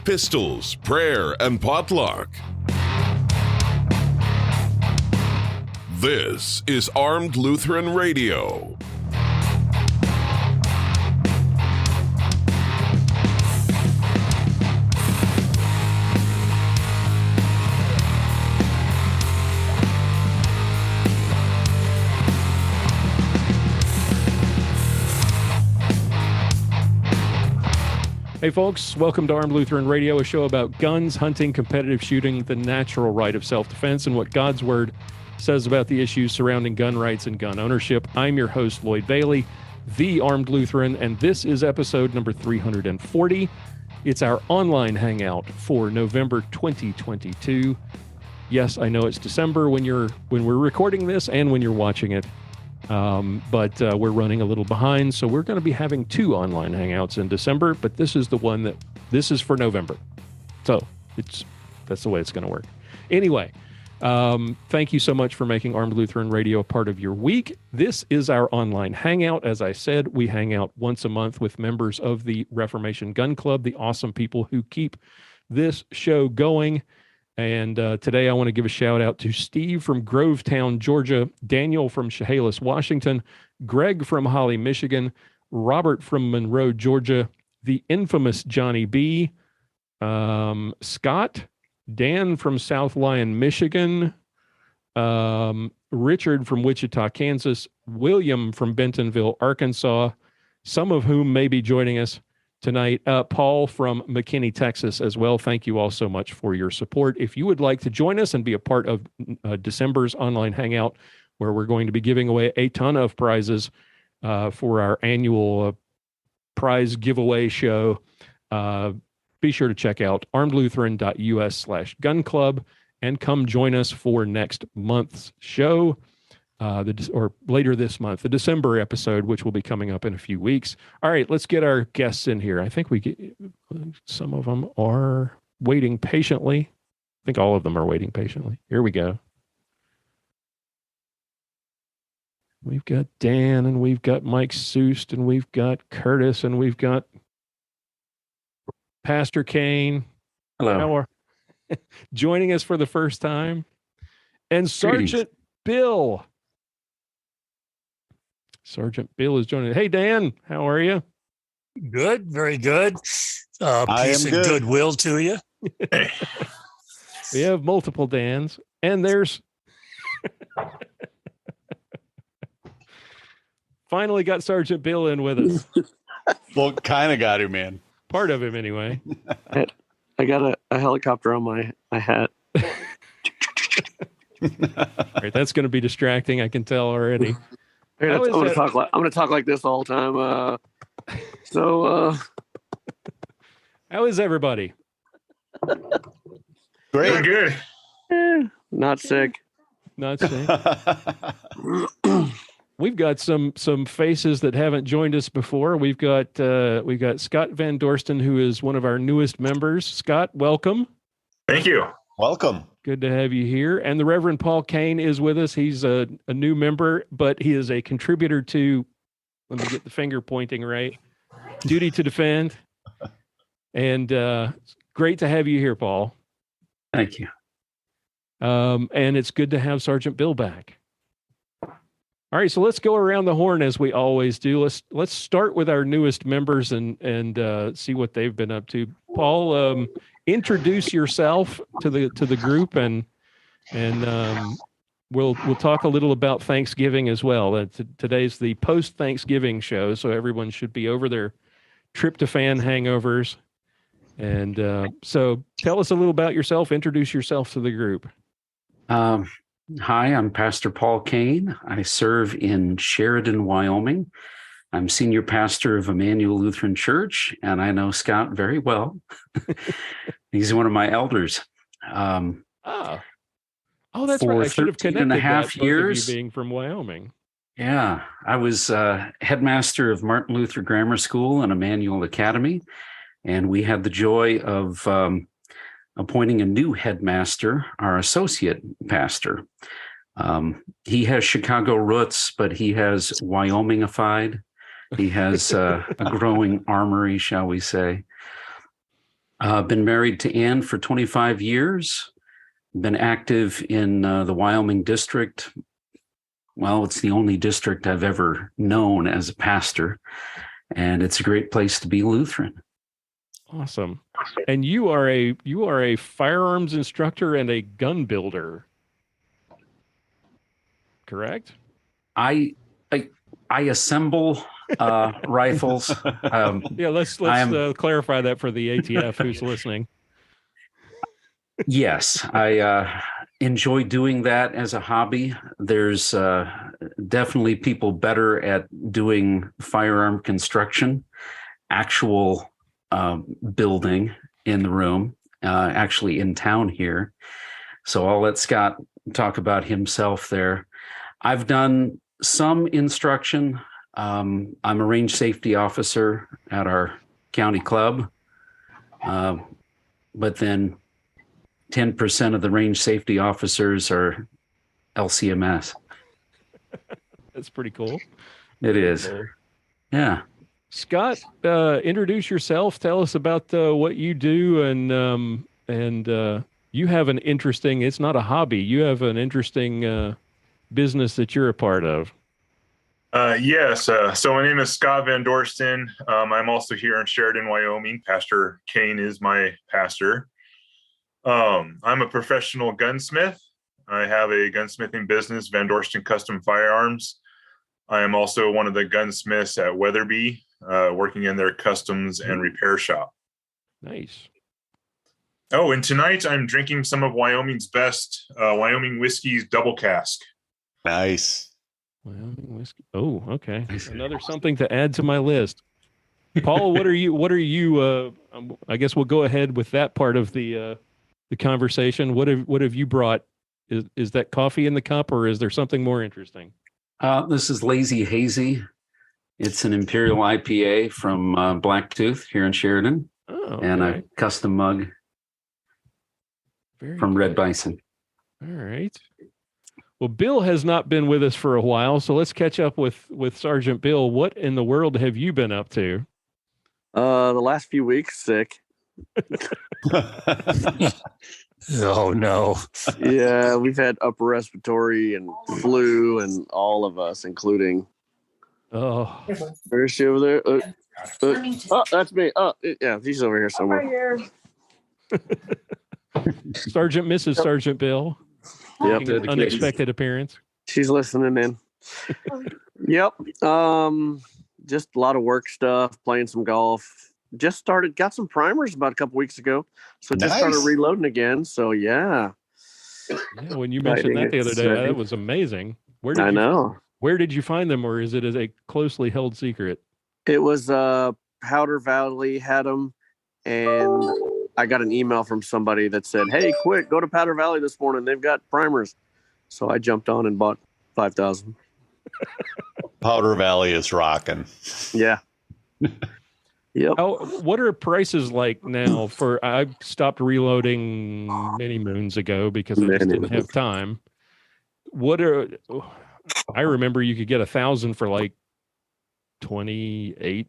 pistols, prayer, and potluck. This is Armed Lutheran Radio. Hey folks, welcome to Armed Lutheran Radio, a show about guns, hunting, competitive shooting, the natural right of self-defense, and what God's Word says about the issues surrounding gun rights and gun ownership. I'm your host, Lloyd Bailey, the Armed Lutheran, and this is episode number 340. It's our online hangout for November 2022. Yes, I know it's December when we're recording this and when you're watching it. But we're running a little behind, so we're going to be having two online hangouts in December, but this is for November. So that's the way it's going to work. Anyway, thank you so much for making Armed Lutheran Radio a part of your week. This is our online hangout. As I said, we hang out once a month with members of the Reformation Gun Club, the awesome people who keep this show going. And today I want to give a shout out to Steve from Grovetown, Georgia, Daniel from Chehalis, Washington, Gregg from Holly, Michigan, Robert from Monroe, Georgia, the infamous Johnny B, Scott, Dan from South Lyon, Michigan, Richard from Wichita, Kansas, William from Bentonville, Arkansas, some of whom may be joining us tonight, Paul from McKinney, Texas as well. Thank you all so much for your support. If you would like to join us and be a part of December's online hangout, where we're going to be giving away a ton of prizes for our annual prize giveaway show, be sure to check out armedlutheran.us/gun club and come join us for next month's show. Or later this month, the December episode, which will be coming up in a few weeks. All right, let's get our guests in here. I think some of them are waiting patiently. I think all of them are waiting patiently. Here we go. We've got Dan, and we've got Mike Soost, and we've got Curtis, and we've got Pastor Cain. Hello. Joining us for the first time. And Sergeant Bill. Sergeant Bill is joining. Hey, Dan, how are you? Good, very good. Peace and goodwill to you. We have multiple Dans, and there's finally got Sergeant Bill in with us. Well, kind of got him, man. Part of him, anyway. I got a helicopter on my hat. All right, that's going to be distracting. I can tell already. I'm going to talk like this all the time. How is everybody? Great. Good. Not sick. Not sick. We've got some faces that haven't joined us before. We've got Scott Van Dorsten, who is one of our newest members. Scott, welcome. Thank you. Welcome. Good to have you here. And the Reverend Paul Cain is with us. He's a new member, but he is a contributor to, let me get the finger pointing right, Duty to Defend. And great to have you here, Paul. Thank you. And it's good to have Sergeant Bill back. All right, so let's go around the horn as we always do. Let's start with our newest members and see what they've been up to. Paul, introduce yourself to the group, and we'll talk a little about Thanksgiving as well. Today's the post-Thanksgiving show, so everyone should be over their tryptophan hangovers. And so tell us a little about yourself. Introduce yourself to the group. Hi, I'm Pastor Paul Cain. I serve in Sheridan, Wyoming. I'm senior pastor of Emmanuel Lutheran Church, and I know Scott very well. He's one of my elders. Oh, that's right. I should have connected and a half that, years. Both of you being from Wyoming. Yeah, I was headmaster of Martin Luther Grammar School and Emmanuel Academy, and we had the joy of appointing a new headmaster, our associate pastor. He has Chicago roots, but he has Wyomingified. He has a growing armory, shall we say. Been married to Ann for 25 years. Been active in the Wyoming district. Well, it's the only district I've ever known as a pastor, and it's a great place to be Lutheran. Awesome. And you are a firearms instructor and a gun builder, correct? I assemble rifles. Yeah, let's clarify that for the ATF who's listening. Yes, I enjoy doing that as a hobby. There's definitely people better at doing firearm construction, actual building in the room, actually in town here. So I'll let Scott talk about himself there. I've done some instruction. I'm a range safety officer at our county club, but then 10% of the range safety officers are LCMS. That's pretty cool. It is. Yeah. Scott, introduce yourself. Tell us about what you do, and you have an interesting. It's not a hobby. You have an interesting business that you're a part of. Yes. So my name is Scott Van Dorsten. I'm also here in Sheridan, Wyoming. Pastor Cain is my pastor. I'm a professional gunsmith. I have a gunsmithing business, Van Dorsten Custom Firearms. I am also one of the gunsmiths at Weatherby, working in their customs and repair shop. Nice. Oh, and tonight I'm drinking some of Wyoming's best Wyoming whiskey's double cask. Nice. Wyoming whiskey. Oh, okay. Another something to add to my list. Paul, what are you? I guess we'll go ahead with that part of the conversation. What have you brought? Is that coffee in the cup, or is there something more interesting? This is Lazy Hazy. It's an Imperial IPA from Blacktooth here in Sheridan, and a custom mug from Red Bison. All right. Well, Bill has not been with us for a while, so let's catch up with Sergeant Bill. What in the world have you been up to? The last few weeks, sick. Oh, no. Yeah, we've had upper respiratory and flu, and all of us, including. Oh, Where's she over there? Oh, that's me. Oh, yeah, she's over here somewhere. Sergeant Mrs. Sergeant Bill. Yep. An unexpected appearance. She's listening in. Yep. Just a lot of work stuff, playing some golf. Got some primers about a couple weeks ago. So just started reloading again. So yeah. Yeah, when you mentioned that the other day, that was amazing. Where did you find them, or is it as a closely held secret? It was Powder Valley had them, and I got an email from somebody that said, "Hey, quick, go to Powder Valley this morning. They've got primers." So I jumped on and bought 5,000. Powder Valley is rocking. Yeah. Yep. What are prices like now? I stopped reloading many moons ago because I just didn't have time. I remember you could get 1,000 for like $28,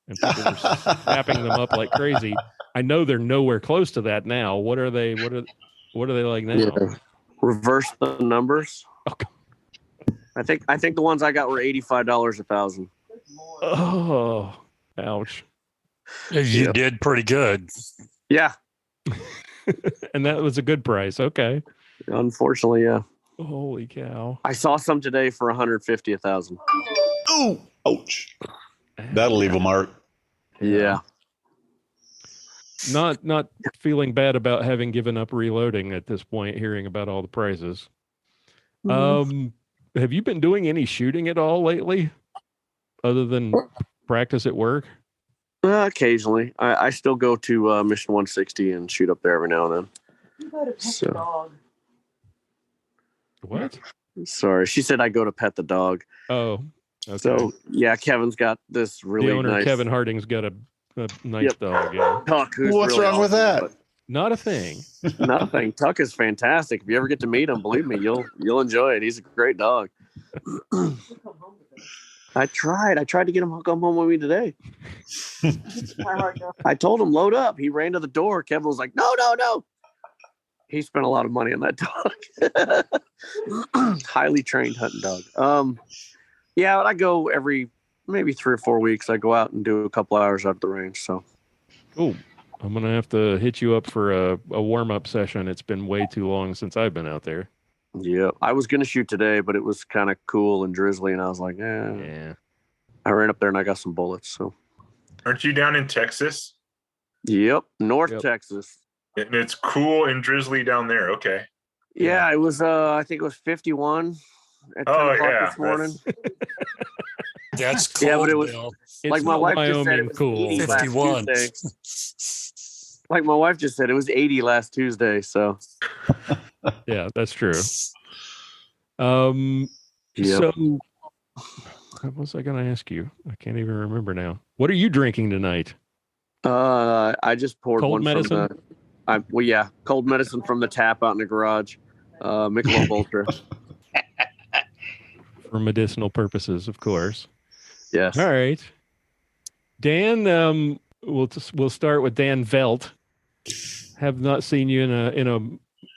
and people were snapping them up like crazy. I know they're nowhere close to that now. What are they? What are they like now? Yeah. Reverse the numbers. Okay. I think the ones I got were $85 1,000. Oh, ouch! You did pretty good. Yeah. And that was a good price. Okay. Unfortunately, yeah. Holy cow! I saw some today for $150 1,000. Oh, ouch! That'll leave a mark. Yeah. Not feeling bad about having given up reloading at this point, hearing about all the prices. Mm-hmm. Have you been doing any shooting at all lately, other than practice at work? Occasionally. I still go to Mission 160 and shoot up there every now and then. You go to pet the dog. What? Sorry, she said I go to pet the dog. Oh, okay. So yeah, Kevin's got this really the owner, nice. Kevin Harding's got a nice dog. Yeah. Tuck, what's really wrong with that? Not a thing. Nothing. Tuck is fantastic. If you ever get to meet him, believe me, you'll enjoy it. He's a great dog. I tried to get him to come home with me today. I told him, load up. He ran to the door. Kevin was like, no. He spent a lot of money on that dog. Highly trained hunting dog. Yeah, I go every maybe 3 or 4 weeks. I go out and do a couple hours out at the range. So cool. I'm gonna have to hit you up for a warm-up session. It's been way too long since I've been out there. Yeah, I was gonna shoot today, but it was kind of cool and drizzly, and I was like, yeah. I ran up there and I got some bullets. So, aren't you down in Texas? Yep, North Texas. And it's cool and drizzly down there. Okay. Yeah, it was. I think it was 51 at 10 o'clock this morning. That's cold. Yeah, but it was Bill. like my wife just said. It was cool. 80 51. last Tuesday. Like my wife just said, it was 80 last Tuesday. So. Yeah, that's true. Yep. So what was I going to ask you? I can't even remember now. What are you drinking tonight? I just poured Cold one medicine? from cold medicine from the tap out in the garage. Michelob Ultra. For medicinal purposes, of course. Yes. All right. Dan, we'll start with Dan Veldt. Have not seen you in a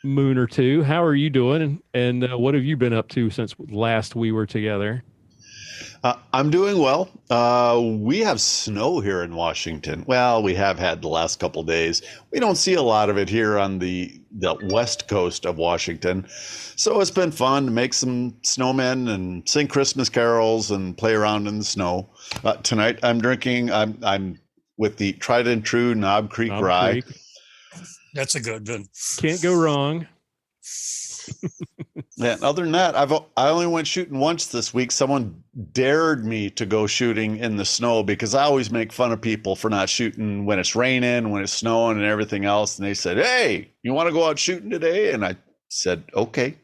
moon or two. How are you doing? And what have you been up to since last we were together? I'm doing well. We have snow here in Washington. Well, we have had the last couple of days. We don't see a lot of it here on the west coast of Washington. So it's been fun to make some snowmen and sing Christmas carols and play around in the snow. Tonight I'm drinking, I'm with the tried and true Knob Creek Rye. Creek. That's a good one. Can't go wrong. Yeah, other than that, I only went shooting once this week. Someone dared me to go shooting in the snow because I always make fun of people for not shooting when it's raining, when it's snowing and everything else. And they said, "Hey, you want to go out shooting today?" And I said, "Okay."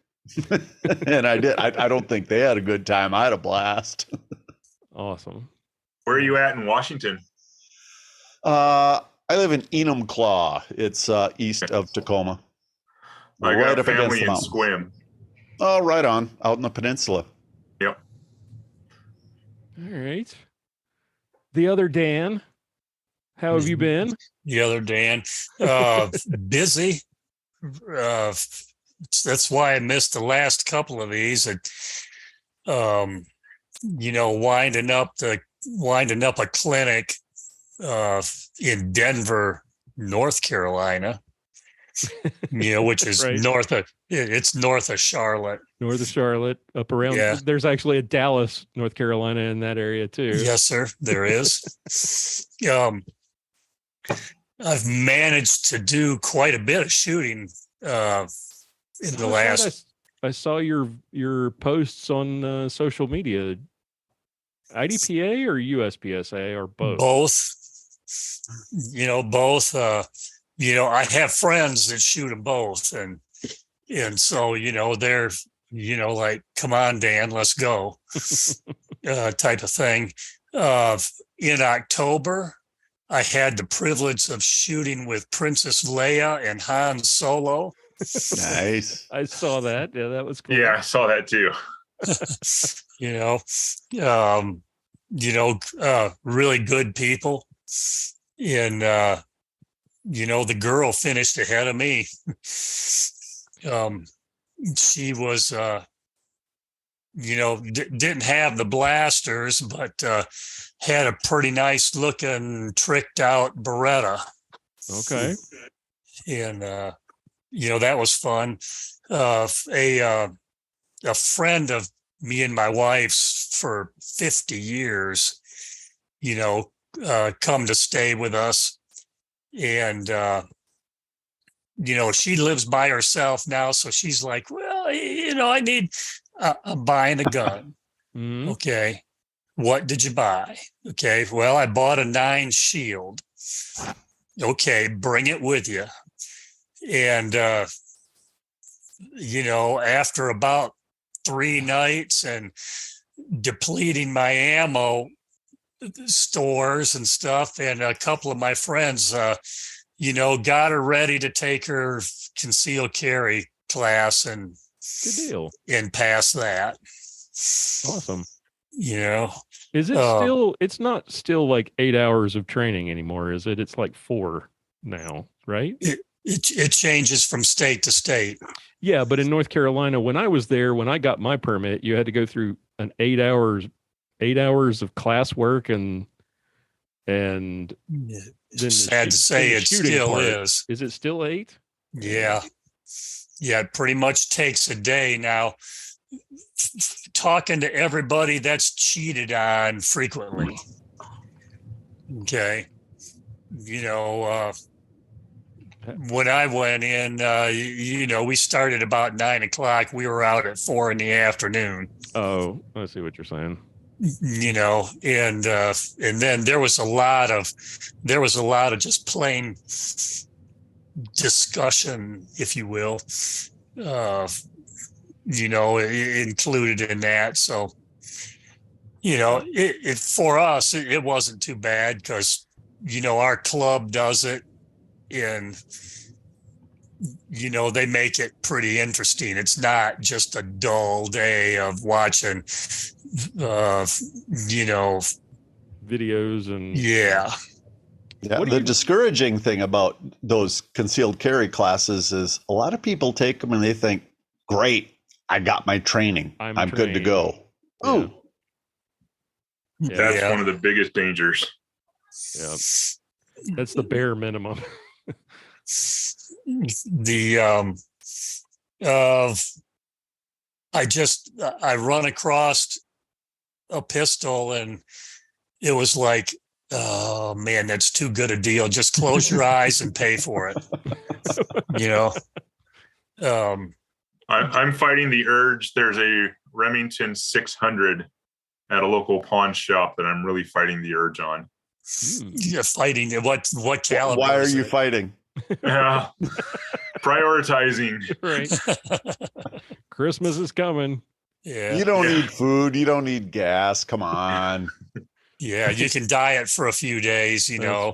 And I did. I don't think they had a good time. I had a blast. Awesome. Where are you at in Washington? I live in Enumclaw. It's east of Tacoma. I got up against family the in mountains. Squim. Oh, right on, out in the peninsula. Yep. All right. The other Dan, how have you been? The other Dan, busy. That's why I missed the last couple of these. Winding up a clinic in Denver, North Carolina. Which is right. north of Charlotte. North of Charlotte, up around. Yeah. There's actually a Dallas, North Carolina in that area too. Yes, sir. There is. I've managed to do quite a bit of shooting in the last. I saw your posts on social media. IDPA or USPSA or both? Both. Both. I have friends that shoot them both, and so they're like, come on, Dan, let's go, type of thing. In October, I had the privilege of shooting with Princess Leia and Han Solo. Nice. I saw that. Yeah, that was cool. Yeah, I saw that too. Really good people, and the girl finished ahead of me. She was, didn't have the blasters, but had a pretty nice looking tricked out Beretta. Okay. And, that was fun. A friend of me and my wife's for 50 years, come to stay with us. And, she lives by herself now. So she's like, well, I need, I'm buying a gun. Mm-hmm. Okay. What did you buy? Okay. Well, I bought a 9 Shield. Okay. Bring it with you. And, after about 3 nights and depleting my ammo stores and stuff, and a couple of my friends, got her ready to take her concealed carry class and good deal and pass that. Awesome. Is it it's not still like 8 hours of training anymore, is it? It's like 4 now, right? It changes from state to state. Yeah, but in North Carolina, when I was there, when I got my permit, you had to go through an 8 hours of class work and then sad to say it still part. is. Is it still 8? Yeah. Yeah, it pretty much takes a day. Now, talking to everybody, that's cheated on frequently. Okay. When I went in, we started about 9 o'clock. We were out at 4 in the afternoon. Oh, I see what you're saying. And then there was a lot of just plain discussion, if you will, included in that. So, it for us, it wasn't too bad because, our club does it and, they make it pretty interesting. It's not just a dull day of watching, videos and Yeah, the discouraging thing about those concealed carry classes is a lot of people take them and they think, great, I got my training. I'm good to go. Yeah. Oh, that's one of the biggest dangers. Yeah, that's the bare minimum. I run across a pistol and it was like, oh man, that's too good a deal. Just close your eyes and pay for it. I'm fighting the urge. There's a Remington 600 at a local pawn shop that I'm really fighting the urge on. You're fighting what caliber? Why are you fighting? Prioritizing. Right. Christmas is coming. Yeah. You don't need food. You don't need gas. Come on. Yeah, you can diet for a few days. A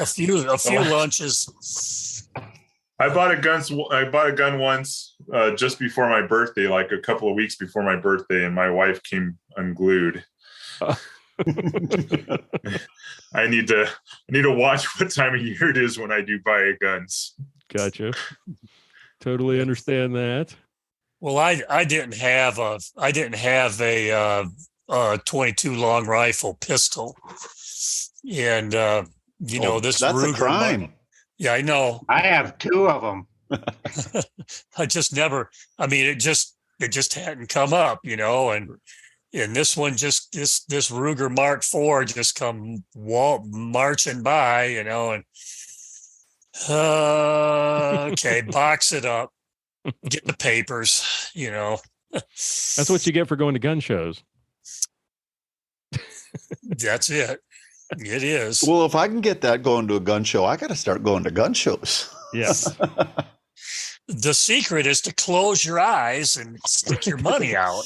few lunches. I bought a gun once just before my birthday, like a couple of weeks before my birthday, and my wife came unglued. I need to watch what time of year it is when I do buy guns. Gotcha. Totally understand that. Well, I didn't have a 22 long rifle pistol, and this that's Ruger a crime. Yeah, I know. I have 2 of them. I just never. I mean, it just hadn't come up, and this one this Ruger Mark IV just come marching by, and okay, box it up, get the papers, That's what you get for going to gun shows. That's it. It is. Well, if I can get that going to a gun show, I got to start going to gun shows. Yes. The secret is to close your eyes and stick your money out,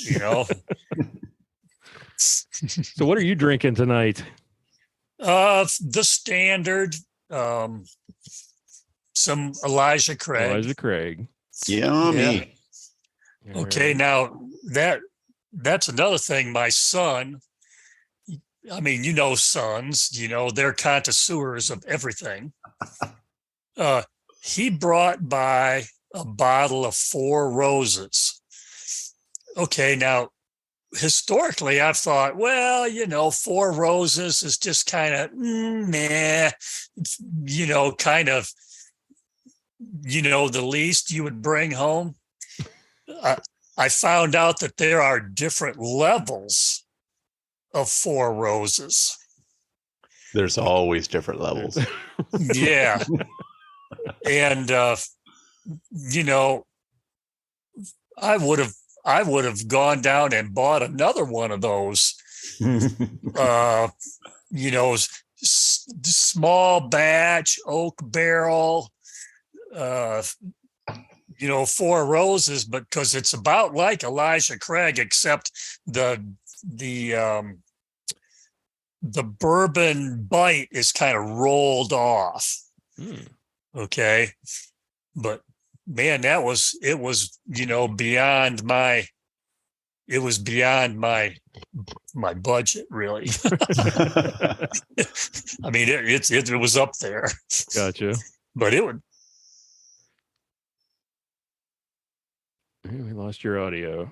So what are you drinking tonight? The standard, some Elijah Craig. Yummy. Yeah. Okay, now that's another thing. My son, I mean, sons, they're connoisseurs of everything. He brought by a bottle of Four Roses. Okay, now, historically, I've thought, well, Four Roses is just kind of, kind of, the least you would bring home. I found out that there are different levels of Four Roses. There's always different levels. Yeah. And, I would have gone down and bought another one of those, small batch, oak barrel, Four Roses, but because it's about like Elijah Craig, except the bourbon bite is kind of rolled off. Okay. But man, it was, beyond my it was beyond my budget, really. I mean, it was up there. Gotcha. But it would. We lost your audio.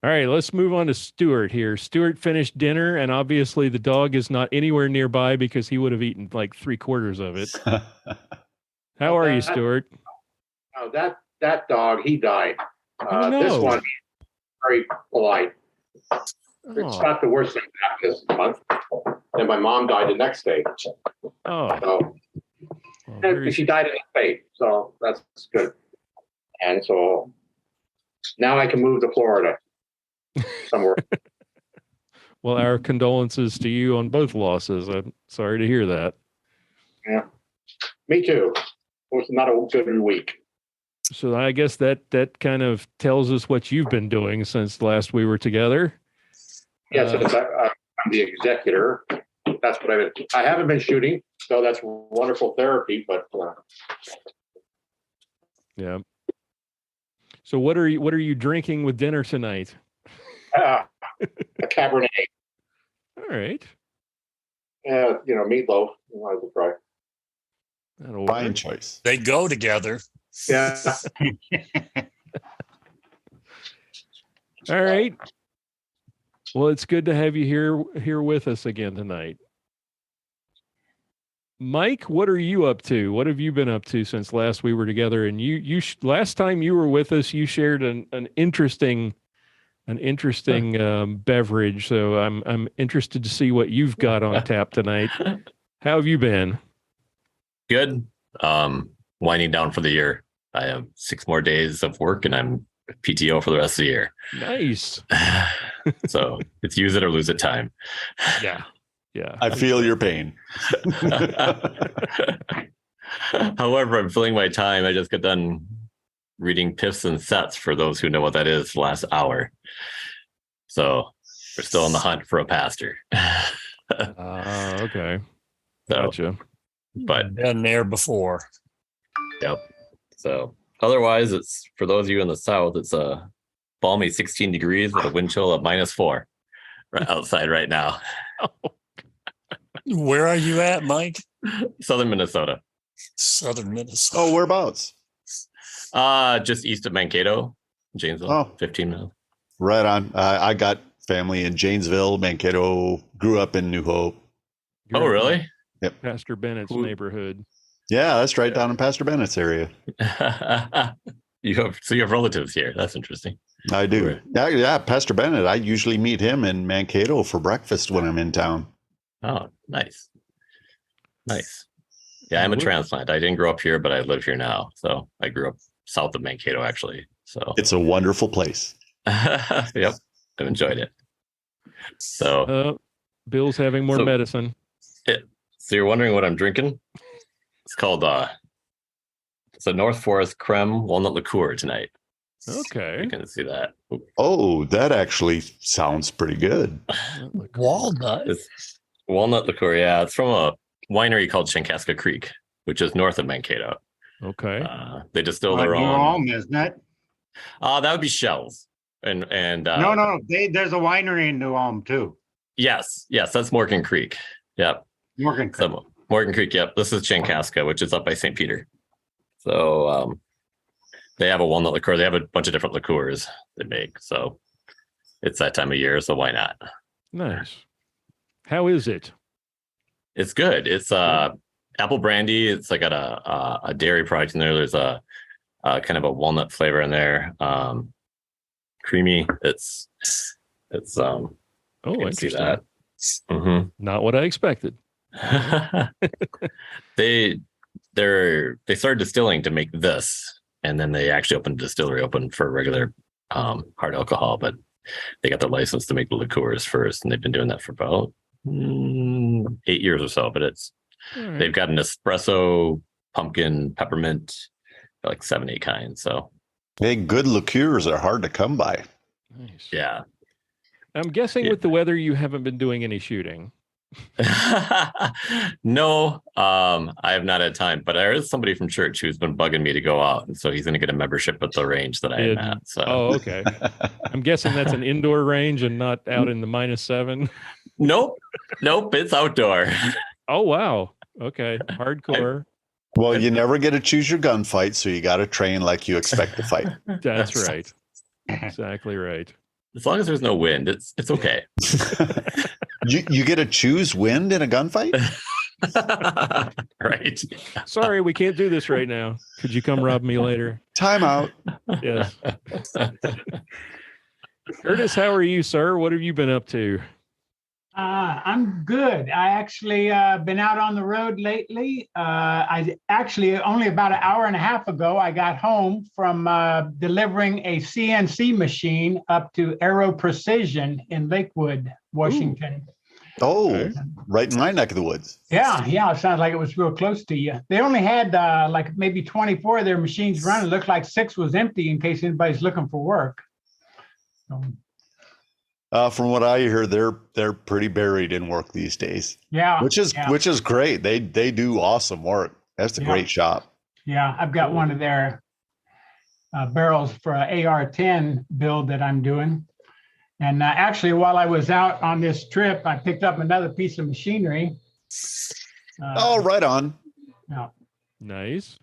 All right, let's move on to Stuart here. Stuart finished dinner, and obviously the dog is not anywhere nearby because he would have eaten like 3/4 of it. How are you, Stuart? Oh, that dog, he died. Oh, no. This one, very polite. It's not the worst thing that happened this month. And my mom died the next day. Oh. So, and she died in faith, so that's good. And so now I can move to Florida somewhere. Well, our condolences to you on both losses. I'm sorry to hear that. Yeah, me too. It was not a good week. So I guess that kind of tells us what you've been doing since last we were together. Yes, I'm the executor. That's what I've been. I haven't been shooting, so that's wonderful therapy. But yeah. So what are you drinking with dinner tonight? a Cabernet. All right. Meatloaf. I will try. That'll Fine work. choice. They go together. Yeah. All right. Well, it's good to have you here with us again tonight. Mike, what are you up to? What have you been up to since last we were together? And you last time you were with us, you shared an interesting beverage. So I'm interested to see what you've got on tap tonight. How have you been? Good. Winding down for the year. I have 6 more days of work and I'm PTO for the rest of the year. Nice. So it's use it or lose it time. Yeah. Yeah. I feel your pain. However, I'm filling my time. I just got done reading Piffs and Sets for those who know what that is last hour. So we're still on the hunt for a pastor. Okay. So, Gotcha. but Been there before. Yep. So otherwise, it's for those of you in the South, it's a balmy 16 degrees with a wind chill of -4 right outside right now. Where are you at, Mike? Southern Minnesota. Southern Minnesota. Oh, whereabouts? Just east of Mankato, Janesville. Oh. 15 minutes. Right on. I got family in Janesville, Mankato, grew up in New Hope. Oh, really? Yep. Pastor Bennett's neighborhood. Yeah, that's right down in Pastor Bennett's area. you have relatives here. That's interesting. I do. Right. Yeah, Pastor Bennett. I usually meet him in Mankato for breakfast when I'm in town. Oh, nice. Nice. Yeah, I'm a transplant. I didn't grow up here, but I live here now. So I grew up south of Mankato, actually. So It's a wonderful place. yep, I've enjoyed it. So Bill's having more medicine. So you're wondering what I'm drinking? It's called it's a North Forest Creme walnut liqueur tonight. Okay. You can see that. Oh, that actually sounds pretty good. Walnut. It's walnut liqueur. Yeah, it's from a winery called Chankaska Creek, which is north of Mankato. Okay. They distill their own. New Ulm, isn't it? That would be Shells. And No. There's a winery in New Ulm too. Yes, that's Morgan Creek. Yep. Morgan Creek. So, Morgan Creek. Yep. This is Chankaska, which is up by St. Peter. So they have a walnut liqueur. They have a bunch of different liqueurs they make. So it's that time of year. So why not? Nice. How is it? It's good. It's apple brandy. It's like got a dairy product in there. There's a kind of a walnut flavor in there. Creamy. It's oh, interesting. See that. Mm-hmm. Not what I expected. They started distilling to make this, and then they actually opened a distillery for regular hard alcohol, but they got their license to make the liqueurs first, and they've been doing that for about 8 years or so. But Right. They've got an espresso, pumpkin, peppermint, like 7-8 kinds. So Hey, good liqueurs are hard to come by. Nice. yeah. I'm guessing with the weather, you haven't been doing any shooting. No, I have not had time, but there is somebody from church who's been bugging me to go out, and so he's going to get a membership at the range that I am at. So, okay. I'm guessing that's an indoor range and not out in the -7. Nope, it's outdoor. Oh wow. Okay, hardcore. Well, you never get to choose your gunfight, so you got to train like you expect to fight. That's right. Exactly right. As long as there's no wind, it's okay. You get to choose wind in a gunfight? Right. Sorry, we can't do this right now. Could you come rob me later? Time out. Yes. Curtis, how are you, sir? What have you been up to? I'm good. I actually been out on the road lately. I actually only about an hour and a half ago, I got home from delivering a CNC machine up to Aero Precision in Lakewood, Washington. Ooh. Oh, right in my neck of the woods. Yeah. It sounds like it was real close to you. They only had like maybe 24 of their machines running. It looked like 6 was empty in case anybody's looking for work. So, from what I hear, they're pretty buried in work these days. Yeah, which is great. They do awesome work. That's a great shop. Yeah, I've got one of their barrels for an AR-10 build that I'm doing. And actually, while I was out on this trip, I picked up another piece of machinery. Right on. Yeah. Nice.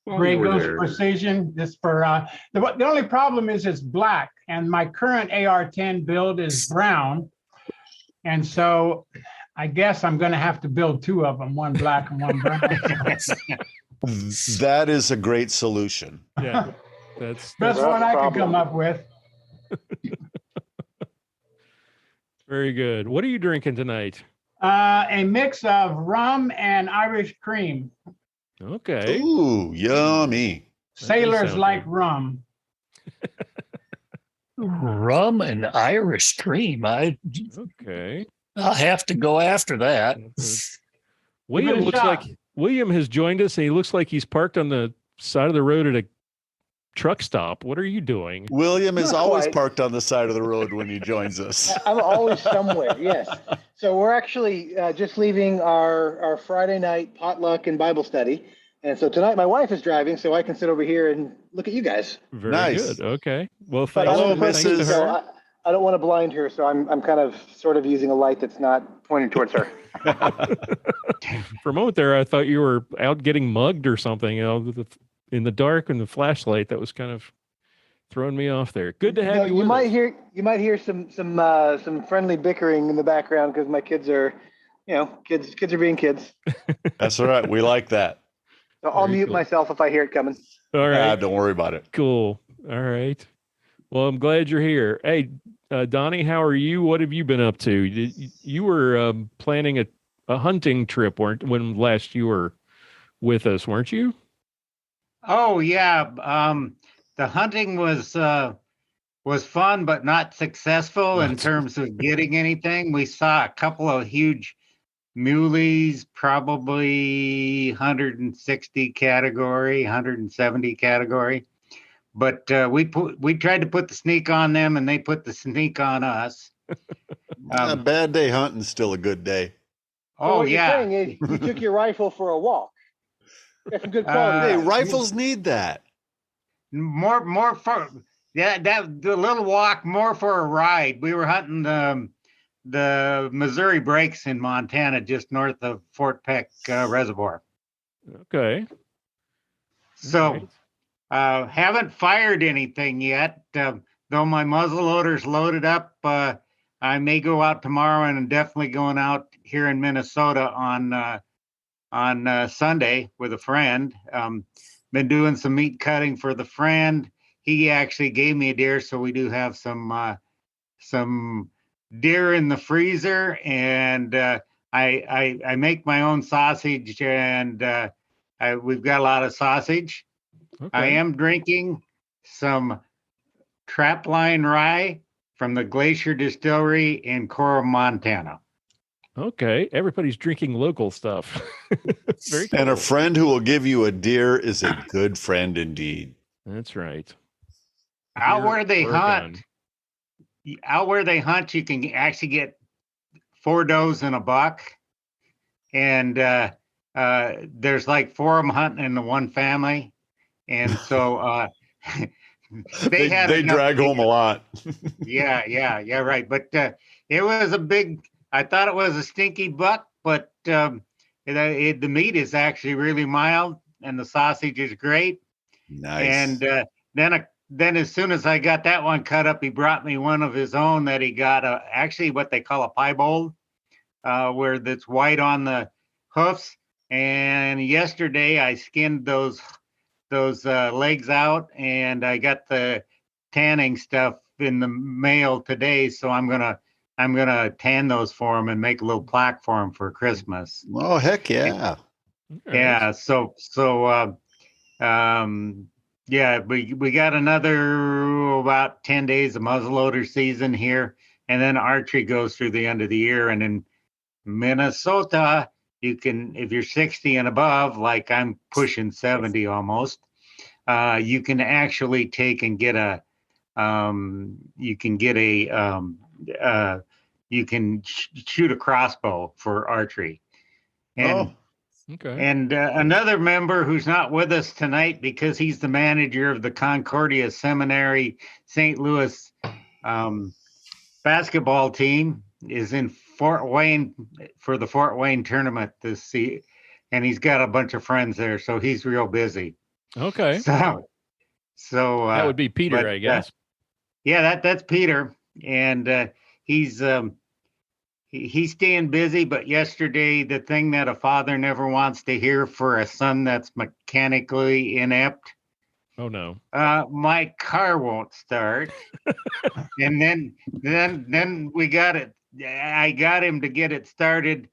Gray Ghost Precision. This for the only problem is it's black, and my current AR-10 build is brown, and so I guess I'm going to have to build 2 of them, one black and one brown. That is a great solution. Yeah, that's one I could come up with. Very good. What are you drinking tonight? A mix of rum and Irish cream. Okay. Ooh, yummy. Sailors like rum. Rum and Irish cream. Okay. I'll have to go after that. William has joined us, and he looks like he's parked on the side of the road at a truck stop. What are you doing? William is always parked on the side of the road when he joins us. I'm always somewhere, yes. So we're actually just leaving our Friday night potluck and Bible study. And so tonight my wife is driving, so I can sit over here and look at you guys. Very nice. Good. Okay. Well, hello, Mrs. So I don't want to blind her, so I'm kind of sort of using a light that's not pointing towards her. For a moment there, I thought you were out getting mugged or something, in the dark and the flashlight. That was kind of throwing me off there. Good to have you. You might hear some friendly bickering in the background because my kids are, kids are being kids. That's all right. We like that. So I'll mute myself if I hear it coming. All right. Don't worry about it. Cool. All right. Well, I'm glad you're here. Hey, Donnie, how are you? What have you been up to? You were planning a hunting trip, when last you were with us, weren't you? Oh yeah. The hunting was fun, but not successful in terms of getting anything. We saw a couple of huge muleys, probably 160 category, 170 category. But we tried to put the sneak on them, and they put the sneak on us. A bad day hunting is still a good day. So what you're saying is you took your rifle for a walk. That's some good quality. Hey, rifles need that. More for the little walk, more for a ride. We were hunting the Missouri Breaks in Montana, just north of Fort Peck Reservoir. Okay. So haven't fired anything yet. Though my muzzle loader's loaded up, I may go out tomorrow, and I'm definitely going out here in Minnesota on Sunday with a friend. Been doing some meat cutting for the friend. He actually gave me a deer, so we do have some deer in the freezer, and I make my own sausage, and we've got a lot of sausage. Okay. I am drinking some Trapline Rye from the Glacier Distillery in Cora, Montana. Okay, everybody's drinking local stuff. Very cool. And a friend who will give you a deer is a good friend indeed. That's right. Out where they hunt, you can actually get 4 does and a buck, and there's like 4 of them hunting in the one family, and so they drag home a lot. yeah, right. But it was a big. I thought it was a stinky buck, but the meat is actually really mild, and the sausage is great. Nice. And then as soon as I got that one cut up, he brought me one of his own that he got actually what they call a piebald, where that's white on the hoofs. And yesterday I skinned those legs out, and I got the tanning stuff in the mail today. So I'm gonna tan those for him and make a little plaque for him for Christmas. Oh, heck yeah! Yeah. So yeah, we got another about 10 days of muzzleloader season here, and then archery goes through the end of the year. And in Minnesota, you can, if you're 60 and above, like I'm pushing 70 almost, you can actually take and get you can shoot a crossbow for archery. And okay. And another member who's not with us tonight because he's the manager of the Concordia Seminary St. Louis basketball team is in Fort Wayne for the Fort Wayne tournament this season, and he's got a bunch of friends there, so he's real busy. Okay. So that would be Peter, I guess. Yeah, that's Peter, and he's staying busy. But yesterday, the thing that a father never wants to hear for a son that's mechanically inept. Oh no! My car won't start, and then we got it. I got him to get it started,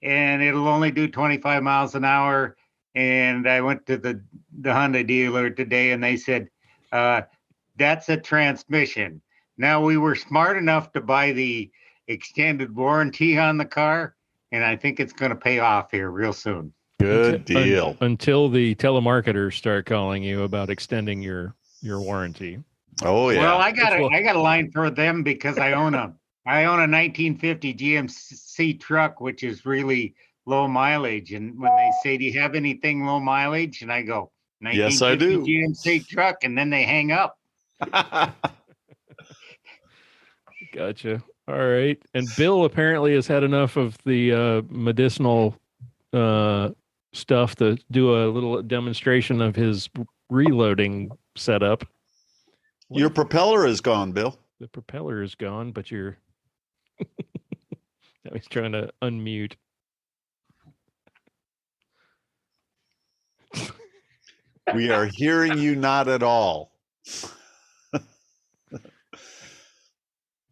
and it'll only do 25 miles an hour. And I went to the Honda dealer today, and they said, "That's a transmission." Now we were smart enough to buy the extended warranty on the car, and I think it's going to pay off here real soon. Good deal. Until the telemarketers start calling you about extending your warranty. Oh yeah. Well, I got a line for them because I own a 1950 GMC truck, which is really low mileage. And when they say, "Do you have anything low mileage?" and I go, "Yes, I do." GMC truck, and then they hang up. Gotcha. All right. And Bill apparently has had enough of the medicinal stuff to do a little demonstration of his reloading setup. Your propeller is gone, Bill. The propeller is gone, but you're now he's trying to unmute. We are hearing you not at all.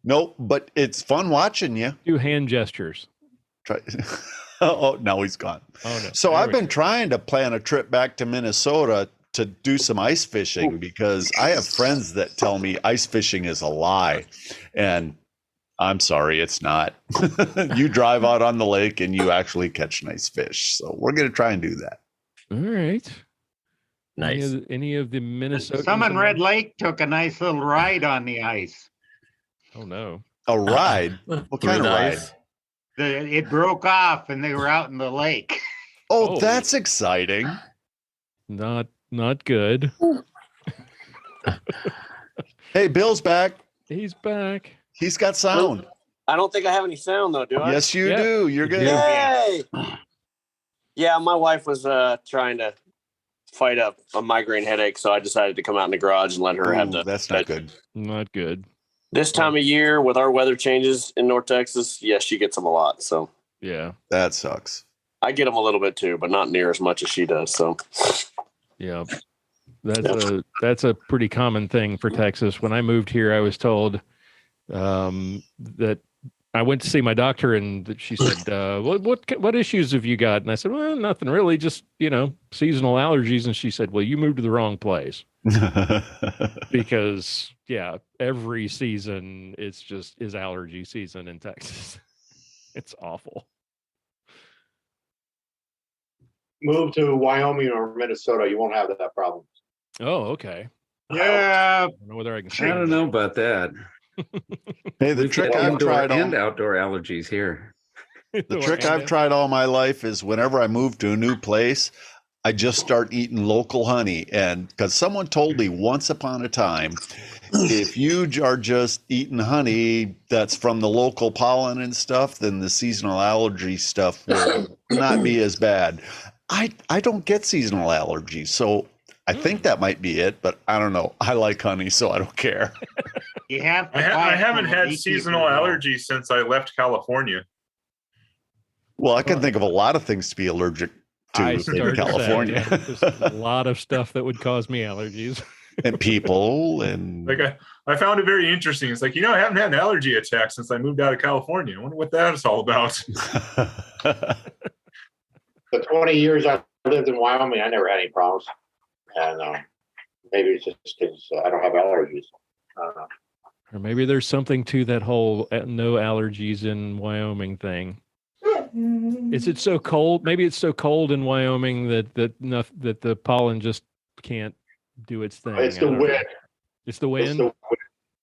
Nope, but it's fun watching you. Do hand gestures. Try. Oh, now he's gone. Oh no. So I've been trying to plan a trip back to Minnesota to do some ice fishing because I have friends that tell me ice fishing is a lie. And I'm sorry, it's not. You drive out on the lake and you actually catch nice fish. So we're going to try and do that. All right. Nice. Any of the Minnesota? Some in Red Lake took a nice little ride on the ice. Oh no. A ride? What kind of ride? It broke off and they were out in the lake. Oh, that's exciting. Not good. Hey, Bill's back. He's back. He's got sound. I don't think I have any sound though, do I? Yes, you do. You're good. Yay! Yeah, my wife was trying to fight up a migraine headache, so I decided to come out in the garage and let her have the. That's not good. Not good. This time of year, with our weather changes in North Texas, yes, she gets them a lot. So yeah, that sucks. I get them a little bit too, but not near as much as she does. So yeah, that's a pretty common thing for Texas. When I moved here, I was told that I went to see my doctor, and she said, "What issues have you got?" And I said, "Well, nothing really, just seasonal allergies." And she said, "Well, you moved to the wrong place." Because every season is allergy season in Texas. It's awful. Move to Wyoming or Minnesota, you won't have that problem. Oh, okay. Yeah. I don't know whether I can. I don't know about that. Hey, the trick I've tried and outdoor allergies here. The trick I've tried all my life is whenever I move to a new place, I just start eating local honey. And because someone told me once upon a time, if you are just eating honey that's from the local pollen and stuff, then the seasonal allergy stuff will not be as bad. I don't get seasonal allergies, so I think that might be it, but I don't know. I like honey, so I don't care. You have. I haven't had seasonal allergies since I left California. Well, I can think of a lot of things to be allergic to in California. There's a lot of stuff that would cause me allergies. And people and like I found it very interesting. It's like, I haven't had an allergy attack since I moved out of California. I wonder what that is all about. The 20 years I lived in Wyoming, I never had any problems. And maybe it's just because I don't have allergies. I don't know. Or maybe there's something to that whole no allergies in Wyoming thing. Is it so cold? Maybe it's so cold in Wyoming that the pollen just can't do its thing. It's the wind. It's the wind.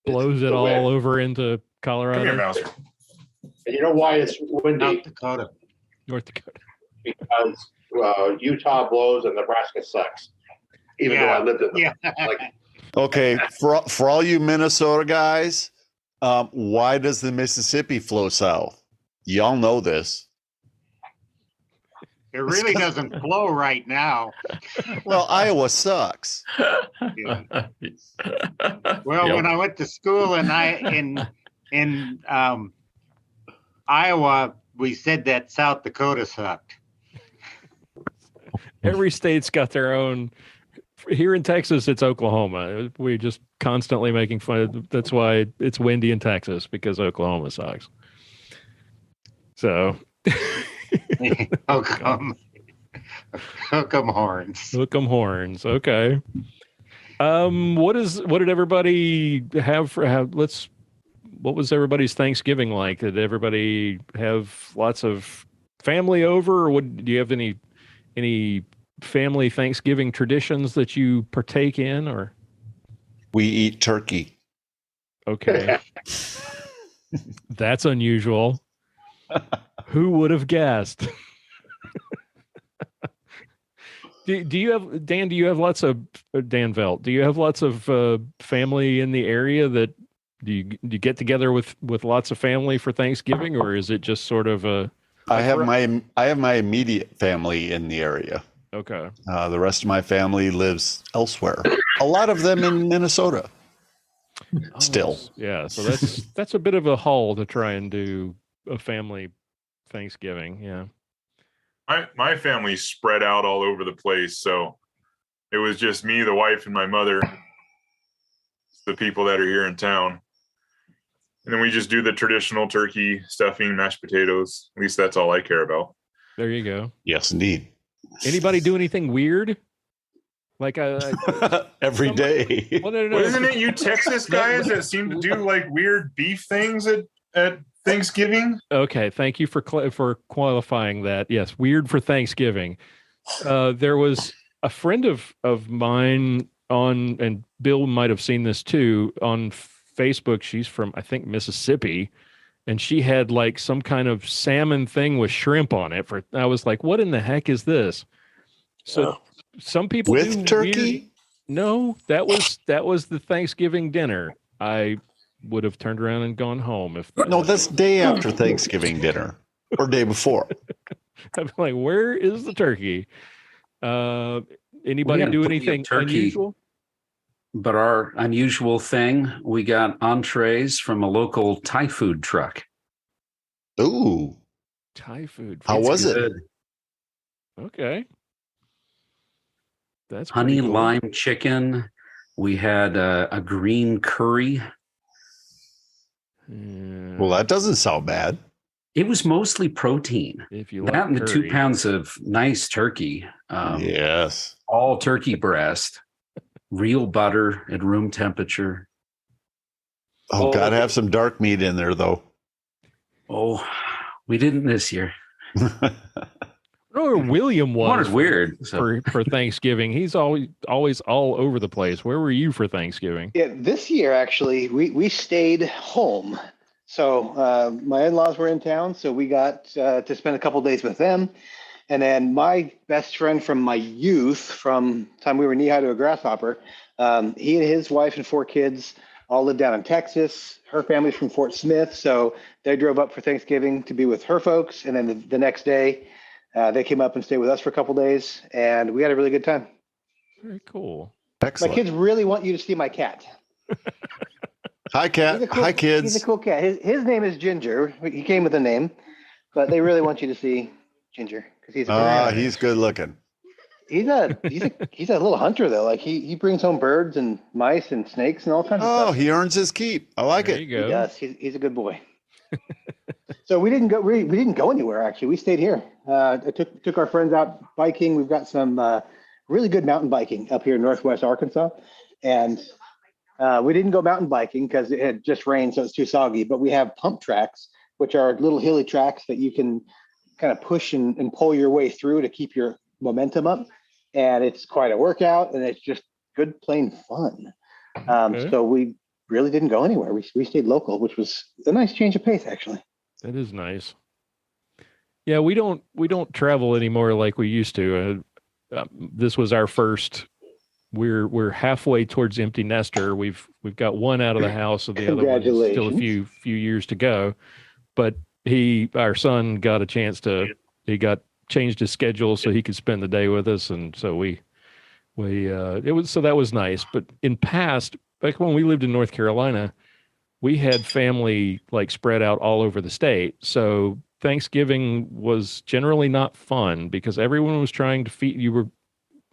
Blows it all over into Colorado. Come here, Mouser. And you know why it's windy? North Dakota. Because Utah blows and Nebraska sucks. Even though I lived in Okay, for all you Minnesota guys, why does the Mississippi flow south? Y'all know this. It really doesn't flow right now. Well, Iowa sucks. Yeah. Well, when I went to school in Iowa, we said that South Dakota sucked. Every state's got their own. Here in Texas, it's Oklahoma. We're just constantly making fun. That's why it's windy in Texas, because Oklahoma sucks. So, hook 'em horns. Hook 'em horns. Okay. What did everybody have what was everybody's Thanksgiving like? Did everybody have lots of family over, or do you have any family Thanksgiving traditions that you partake in? Or we eat turkey. Okay. That's unusual. Who would have guessed? Do you have, Dan, do you have lots of, Dan Veldt, do you have lots of family in the area that do you get together with lots of family for Thanksgiving, or is it just sort of a? I have my immediate family in the area. Okay. The rest of my family lives elsewhere. A lot of them in Minnesota. Still. Yeah. So that's a bit of a haul to try and do a family Thanksgiving. Yeah. My family's spread out all over the place, so it was just me, the wife, and my mother, the people that are here in town. And then we just do the traditional turkey, stuffing, mashed potatoes. At least that's all I care about. There you go. Yes, indeed. Anybody do anything weird? Like every day. Well, no. Isn't it you Texas guys that seem to do like weird beef things at Thanksgiving? Okay, thank you for qualifying that. Yes, weird for Thanksgiving. There was a friend of mine on, and Bill might have seen this too, on Facebook. She's from, I think, Mississippi, and she had like some kind of salmon thing with shrimp on it. I was like, what in the heck is this? So some people with do turkey. Weird, no, that was the Thanksgiving dinner. I would have turned around and gone home if no, that's day after Thanksgiving dinner or day before. I'm like, where is the turkey? Anybody do anything unusual? But our unusual thing, we got entrees from a local Thai food truck. Ooh, Thai food. How was it? Okay. That's honey cool. lime chicken. We had a green curry. Well, that doesn't sound bad. It was mostly protein. If you that like and the curry. 2 pounds of nice turkey. Yes. All turkey breast, real butter at room temperature. Oh, gotta have some dark meat in there, though. Oh, we didn't this year. Where William was weird for Thanksgiving. He's always all over the place. Where were you for Thanksgiving? Yeah, this year actually we stayed home. So my in-laws were in town, so we got to spend a couple days with them. And then my best friend from my youth, from the time we were knee-high to a grasshopper, he and his wife and 4 kids all lived down in Texas. Her family's from Fort Smith, so they drove up for Thanksgiving to be with her folks. And then the next day, they came up and stayed with us for a couple days, and we had a really good time. Very cool. Excellent. My kids really want you to see my cat. Hi, cat. Hi, kids. He's a cool cat. His name is Ginger. He came with a name, but they really want you to see Ginger because he's good looking. He's a little hunter though. Like he brings home birds and mice and snakes and all kinds of stuff. Oh, he earns his keep. I like There it. you go. He does. He's a good boy. So we didn't go anywhere actually. We stayed here. I took our friends out biking. We've got some really good mountain biking up here in Northwest Arkansas, and we didn't go mountain biking because it had just rained, so it's too soggy. But we have pump tracks, which are little hilly tracks that you can kind of push and pull your way through to keep your momentum up. And it's quite a workout, and it's just good, plain fun. So we really didn't go anywhere. We stayed local, which was a nice change of pace, actually. That is nice. Yeah, we don't travel anymore like we used to. This was our first. We're halfway towards empty nester. We've got one out of the house, and the other one is still a few years to go. But our son got a chance to. He got changed his schedule so he could spend the day with us, and so that was nice. But in past, back when we lived in North Carolina, we had family like spread out all over the state. So Thanksgiving was generally not fun because everyone was trying to feed you.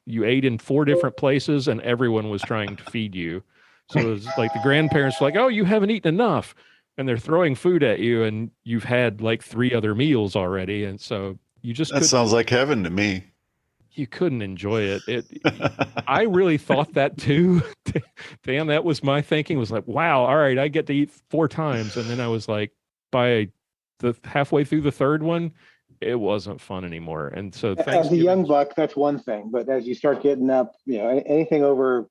You ate in 4 different places, and everyone was trying to feed you. So it was like the grandparents were like, "Oh, you haven't eaten enough," and they're throwing food at you, and you've had like 3 other meals already, and so you just that sounds like heaven to me. You couldn't enjoy it. I really thought that too. Dan, that was my thinking. Was like, wow, all right, I get to eat 4 times, and then I was like, by the halfway through the 3rd one, it wasn't fun anymore. And so, as a young buck, that's one thing. But as you start getting up, anything over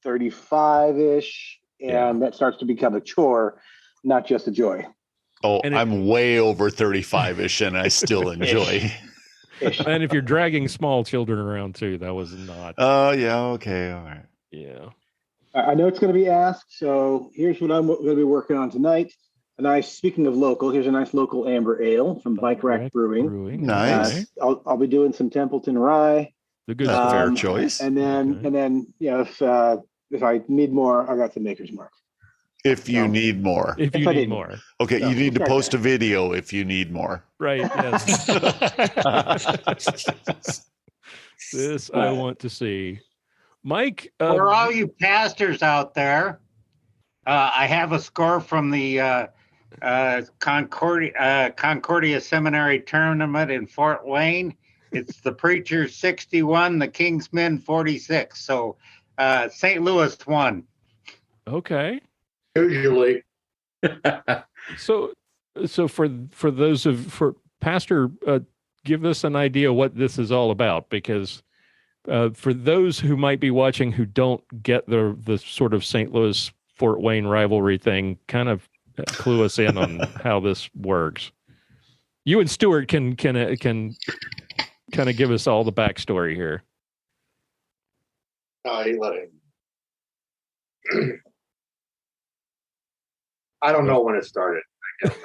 35-ish, and that starts to become a chore, not just a joy. Oh, I'm way over 35-ish, and I still enjoy. And if you're dragging small children around too, that was not. Oh, yeah. Okay. All right. Yeah. I know it's going to be asked. So here's what I'm going to be working on tonight. Speaking of local, here's a nice local amber ale from Bike Rack Brewing. Nice. I'll be doing some Templeton Rye. The good fair choice. And then if I need more, I got some Maker's Mark. If you need more. If you need more. Okay, you need to post a video if you need more. Right, yes. This I want to see. Mike. For all you pastors out there, I have a score from the Concordia Seminary Tournament in Fort Wayne. It's the Preachers 61, the King's Men 46. So St. Louis won. Okay. Usually. So for Pastor, give us an idea what this is all about, because for those who might be watching who don't get the sort of St. Louis Fort Wayne rivalry thing, kind of clue us in on how this works. You and Stuart can kind of give us all the backstory here. He let him. I don't know when it started. I can't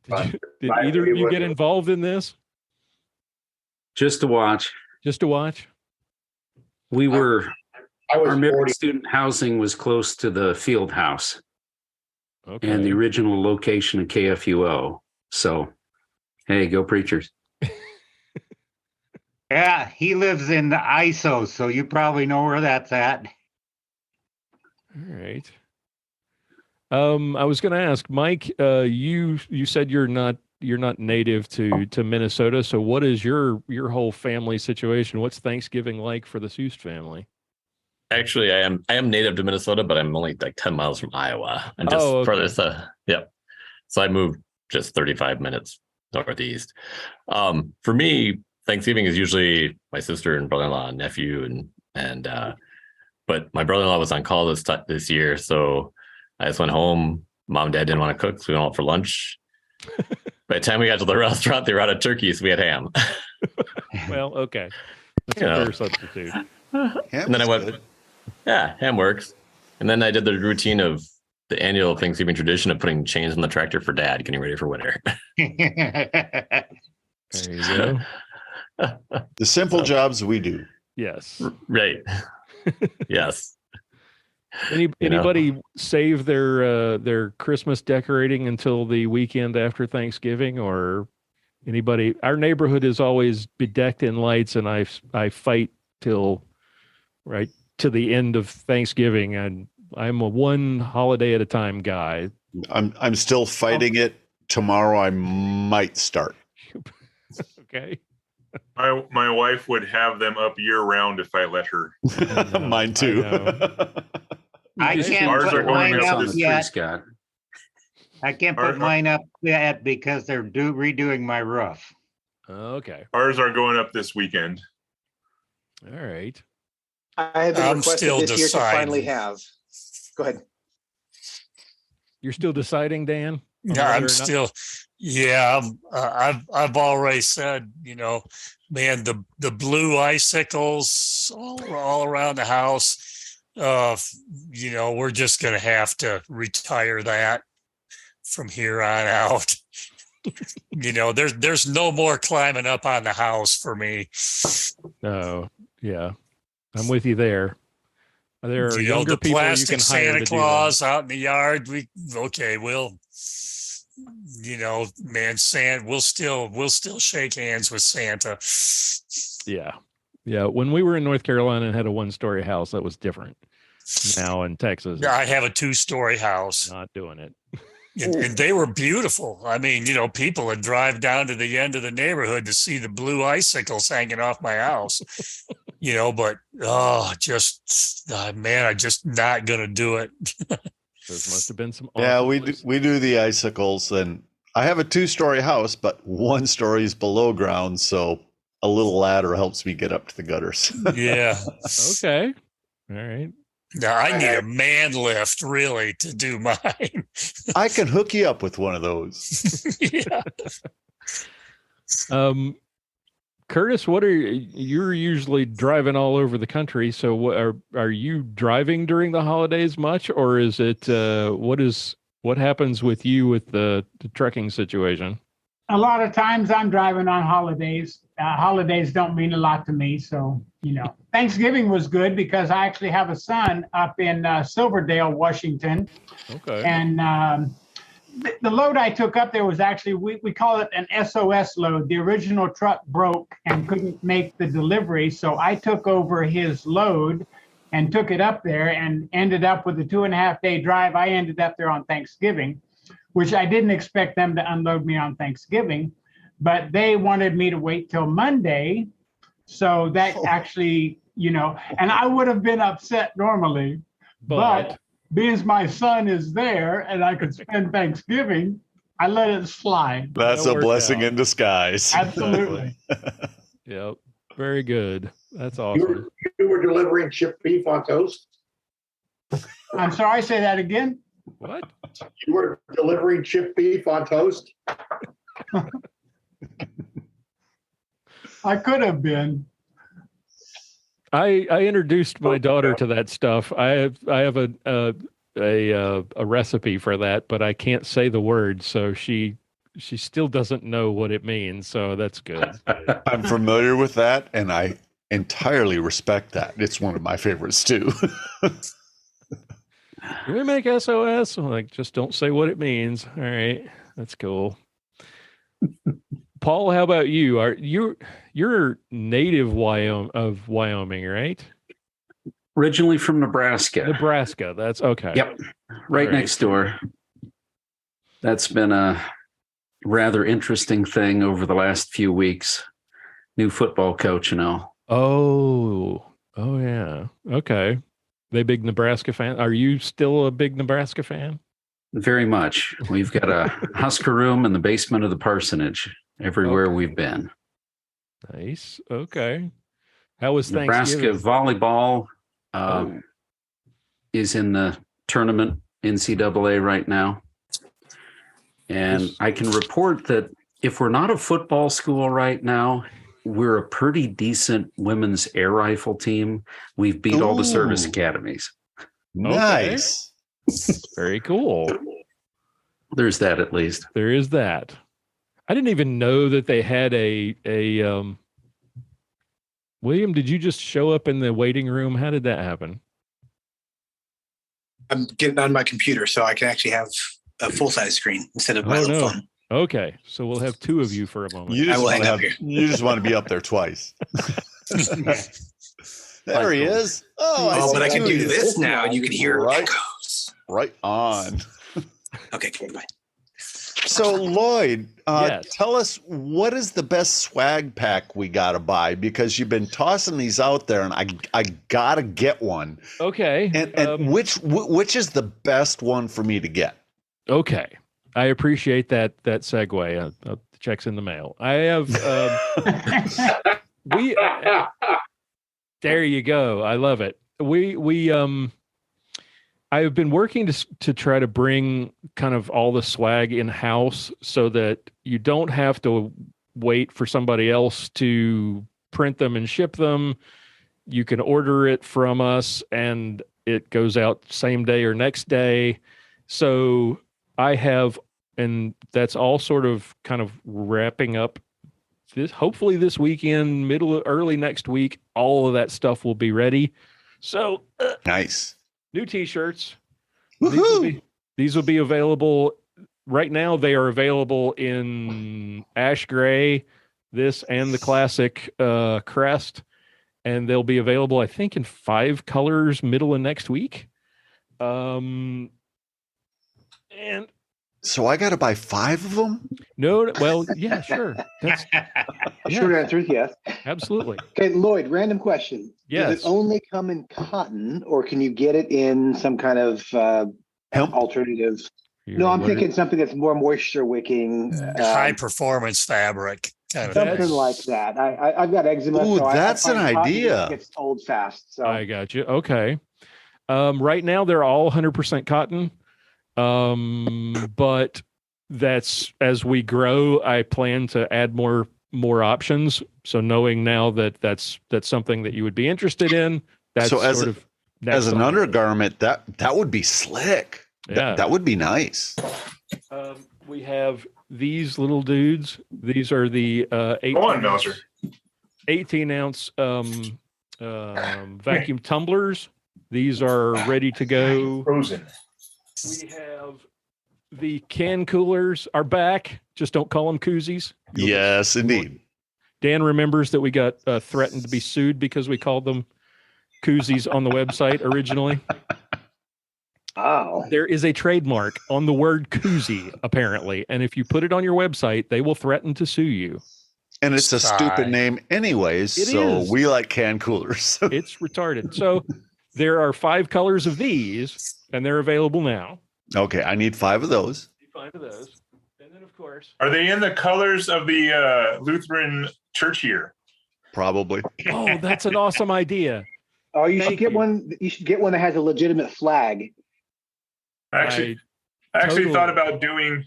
remember. Did either of you get involved in this? Just to watch. Just to watch? We were. Our married 40. student housing was close to the field house. Okay. And the original location of KFUO. So, hey, go Preachers. Yeah, he lives in the ISO, so you probably know where that's at. All right. I was going to ask Mike. You said you're not native to Minnesota. So what is your whole family situation? What's Thanksgiving like for the Soost family? Actually, I am native to Minnesota, but I'm only like 10 miles from Iowa, and just further. Yep. So I moved just 35 minutes northeast. For me, Thanksgiving is usually my sister and brother-in-law and nephew and but my brother-in-law was on call this year, so I just went home. Mom and Dad didn't want to cook, so we went out for lunch. By the time we got to the restaurant, they were out of turkey, so we had ham. Well, okay. That's a fair substitute. And then I went, ham works. And then I did the routine of the annual Thanksgiving tradition of putting chains on the tractor for Dad, getting ready for winter. There you go. The simple jobs we do. Yes. Right. Yes. Anybody save their Christmas decorating until the weekend after Thanksgiving, or anybody? Our neighborhood is always bedecked in lights, and I fight till right to the end of Thanksgiving, and I'm a one holiday at a time guy. I'm still fighting it. Tomorrow I might start. Okay. My wife would have them up year round if I let her. Mine too. I can't put mine up yet. Scott. I can't put mine up yet because they're redoing my roof. Okay. Ours are going up this weekend. All right. I have been requested still this year to deciding. finally have. Go ahead. You're still deciding, Dan? Yeah, I'm still. Yeah, I've already said, man, the blue icicles all around the house. We're just gonna have to retire that from here on out. There's no more climbing up on the house for me. Oh, yeah, I'm with you there. There are younger the people plastic you can hire Santa to Claus out in the yard. We'll man, we'll still shake hands with Santa. Yeah. When we were in North Carolina and had a one-story house, that was different. Now in Texas, I have a 2-story house. Not doing it. And they were beautiful. I mean, people would drive down to the end of the neighborhood to see the blue icicles hanging off my house. But I'm just not gonna do it. Those must have been some. Yeah, we do the icicles, and I have a 2-story house, but 1 story is below ground, so a little ladder helps me get up to the gutters. Yeah. Okay. All right. Now I need a man lift really to do mine. I can hook you up with one of those. Yeah. Curtis, you're usually driving all over the country. So are you driving during the holidays much, or is it, what happens with you with the trucking situation? A lot of times I'm driving on holidays. Holidays don't mean a lot to me. So, Thanksgiving was good because I actually have a son up in Silverdale, Washington. Okay. And the load I took up there was actually, we call it an SOS load. The original truck broke and couldn't make the delivery. So I took over his load and took it up there and ended up with a 2.5-day drive. I ended up there on Thanksgiving, which I didn't expect them to unload me on Thanksgiving, but they wanted me to wait till Monday. So that actually, and I would have been upset normally, but being as my son is there and I could spend Thanksgiving, I let it slide. That's a blessing in disguise. Absolutely. Yep. Very good. That's awesome. You were delivering chipped beef on toast? I'm sorry, say that again. What? You were delivering chipped beef on toast? I could have been. I introduced my daughter to that stuff. I have a recipe for that, but I can't say the word, so she still doesn't know what it means. So that's good. I'm familiar with that, and I entirely respect that. It's one of my favorites too. Do we make SOS? I'm like, just don't say what it means. All right, that's cool. Paul, how about you? You're native of Wyoming, right? Originally from Nebraska. Nebraska, that's okay. Yep, right next door. That's been a rather interesting thing over the last few weeks. New football coach and all. Oh yeah. Okay. They big Nebraska fan? Are you still a big Nebraska fan? Very much. We've got a Husker room in the basement of the parsonage everywhere we've been. Nice. Okay. How was Nebraska Thanksgiving? volleyball is in the tournament NCAA right now. And I can report that if we're not a football school right now, we're a pretty decent women's air rifle team. We've beat all the service academies. Nice. Okay. Very cool. There's that at least. There is that. I didn't even know that they had a William, did you just show up in the waiting room? How did that happen? I'm getting on my computer so I can actually have a full-size screen instead of my little phone. Okay, so we'll have two of you for a moment. You just want to be up there twice. There he is. But I can do this now. You can hear echoes. Right on. Okay, goodbye. So Lloyd, tell us, what is the best swag pack we gotta buy? Because you've been tossing these out there, and I gotta get one. Okay. And which is the best one for me to get? Okay, I appreciate that segue. The check's in the mail. I have. There you go. I love it. I have been working to try to bring kind of all the swag in house so that you don't have to wait for somebody else to print them and ship them. You can order it from us and it goes out same day or next day. So I have, and that's all sort of kind of wrapping up hopefully this weekend, early next week, all of that stuff will be ready. So nice. New t-shirts. These will be available right now. They are available in ash gray, this and the classic crest, and they'll be available, I think, in 5 colors middle of next week. And so I got to buy 5 of them? No, well, yeah, sure. That's short answer is yes. Absolutely. Okay, Lloyd, random question. Yes. Does it only come in cotton, or can you get it in some kind of hemp alternative? No, I'm thinking something that's more moisture wicking. High performance fabric. Something like that. I've got eczema. Ooh, so that's an idea. It gets old fast. So I got you. Okay. Right now they're all 100% cotton. But that's, as we grow, I plan to add more options. So knowing now that that's something that you would be interested in, that's so as sort of as an undergarment, that would be slick. Yeah. That would be nice. We have these little dudes. These are the 18-ounce vacuum tumblers. These are ready to go. Frozen. We have the can coolers are back. Just don't call them koozies. Yes, indeed. Dan remembers that we got threatened to be sued because we called them koozies on the website originally. Oh. There is a trademark on the word koozie, apparently. And if you put it on your website, they will threaten to sue you. And it's a stupid name anyways, is. We like can coolers. It's retarded. So there are 5 colors of these, and they're available now. Okay, I need 5 of those. 5 of those. And then, of course... Are they in the colors of the Lutheran church here? Probably. Oh, that's an awesome idea. Oh, you should get one. You should get one that has a legitimate flag. I actually thought about doing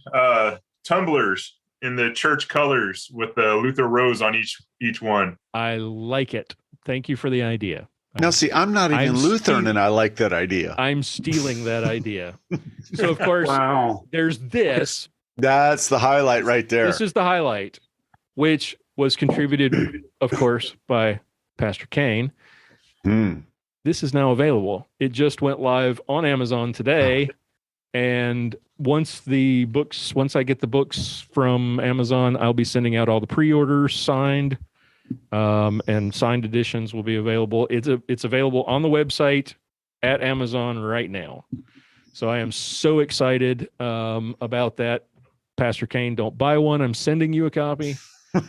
tumblers in the church colors with the Luther rose on each one. I like it. Thank you for the idea. Now, see, I'm not even Lutheran, and I like that idea. I'm stealing that idea. So, of course, there's this. That's the highlight right there. This is the highlight, which was contributed, of course, by Pastor Cain. This is now available. It just went live on Amazon today. And once I get the books from Amazon, I'll be sending out all the pre-orders signed. And signed editions will be available. It's available on the website at Amazon right now. So I am so excited about that. Pastor Cain, don't buy one. I'm sending you a copy.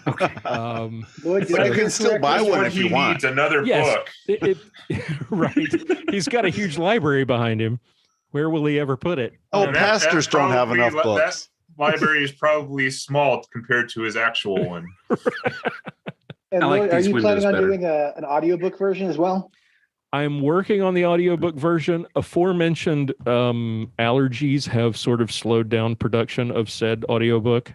Okay. But you can still buy one if you want. Needs another book. Right. He's got a huge library behind him. Where will he ever put it? Oh, pastors don't have enough books. That library is probably small compared to his actual one. And Lloyd, are you planning on doing an audiobook version as well? I'm working on the audiobook version. Aforementioned allergies have sort of slowed down production of said audiobook.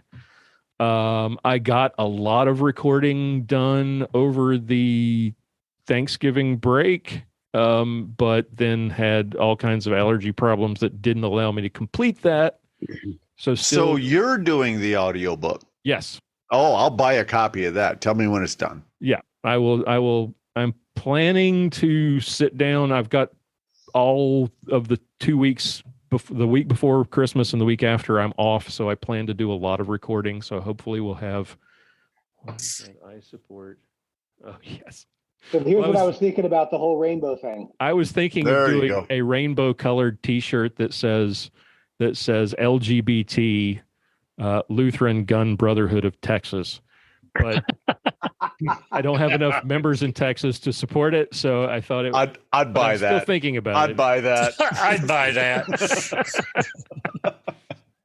I got a lot of recording done over the Thanksgiving break, but then had all kinds of allergy problems that didn't allow me to complete that. So you're doing the audiobook? Yes. Oh, I'll buy a copy of that. Tell me when it's done. Yeah, I will. I'm planning to sit down. I've got all of the 2 weeks, the week before Christmas and the week after I'm off. So I plan to do a lot of recording. So hopefully we'll have I support. Oh, yes. So here's what I was thinking about the whole rainbow thing. I was thinking of doing a rainbow colored T-shirt that says LGBT Lutheran Gun Brotherhood of Texas, but I don't have enough members in Texas to support it, so I thought I'd buy that. Still thinking about it. I'd buy that. I'd buy that.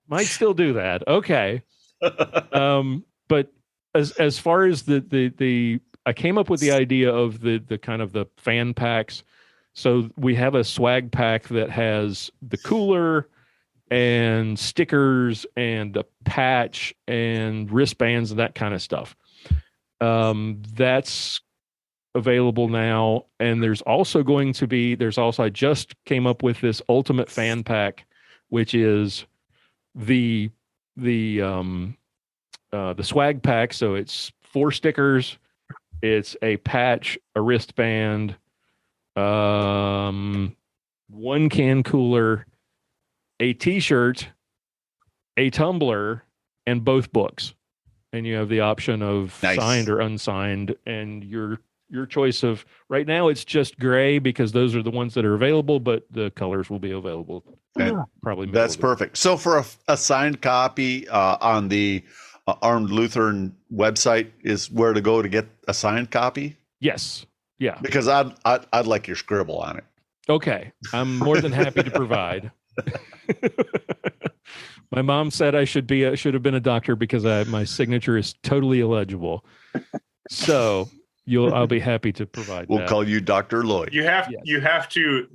Might still do that. Okay. But as far as the I came up with the idea of the kind of the fan packs. So we have a swag pack that has the cooler and stickers and a patch and wristbands and that kind of stuff. That's available now. And I just came up with this ultimate fan pack, which is the swag pack. So it's 4 stickers, it's a patch, a wristband, 1 can cooler, a T-shirt, a tumbler, and both books. And you have the option of signed or unsigned, and your choice of, right now it's just gray because those are the ones that are available, but the colors will be available. Probably. That's perfect. So for a signed copy on the Armed Lutheran website is where to go to get a signed copy? Yes. Yeah. Because I'd like your scribble on it. Okay. I'm more than happy to provide. My mom said I should have been a doctor because my signature is totally illegible. So I'll be happy to provide. We'll call you Dr. Lloyd. You have to,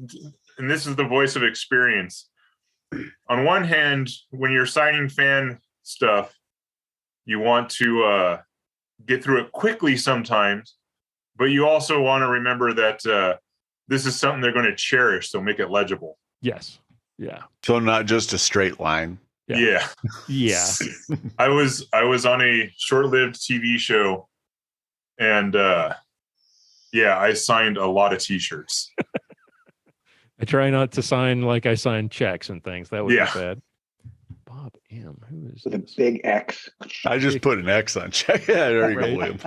and this is the voice of experience. On one hand, when you're signing fan stuff, you want to get through it quickly sometimes, but you also want to remember that this is something they're going to cherish, so make it legible. Yes. Yeah. So not just a straight line. Yeah. Yeah. I was on a short-lived TV show, and I signed a lot of T-shirts. I try not to sign like I sign checks and things. That would be bad. Bob M. Who is with this? A big X? I just put an X on check. Yeah, there you go, William.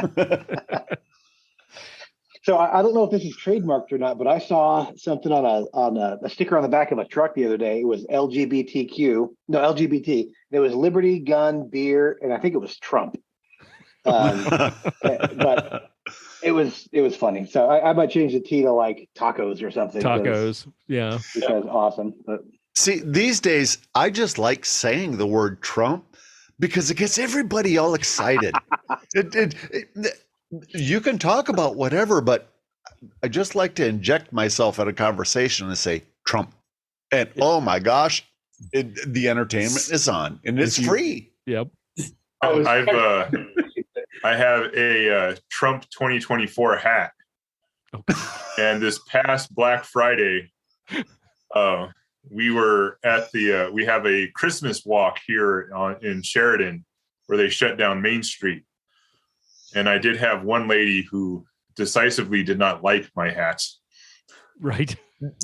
So I don't know if this is trademarked or not, but I saw something on a sticker on the back of a truck the other day. It was LGBT. It was Liberty, Gun, Beer, and I think it was Trump. But it was funny. So I might change the T to like tacos or something. Tacos, yeah. Because awesome. But see, these days I just like saying the word Trump because it gets everybody all excited. You can talk about whatever, but I just like to inject myself at a conversation and say Trump. And oh my gosh, the entertainment is on and it's free. Yep. I have a Trump 2024 hat. And this past Black Friday, we were at we have a Christmas walk here in Sheridan where they shut down Main Street. And I did have one lady who decisively did not like my hat. Right.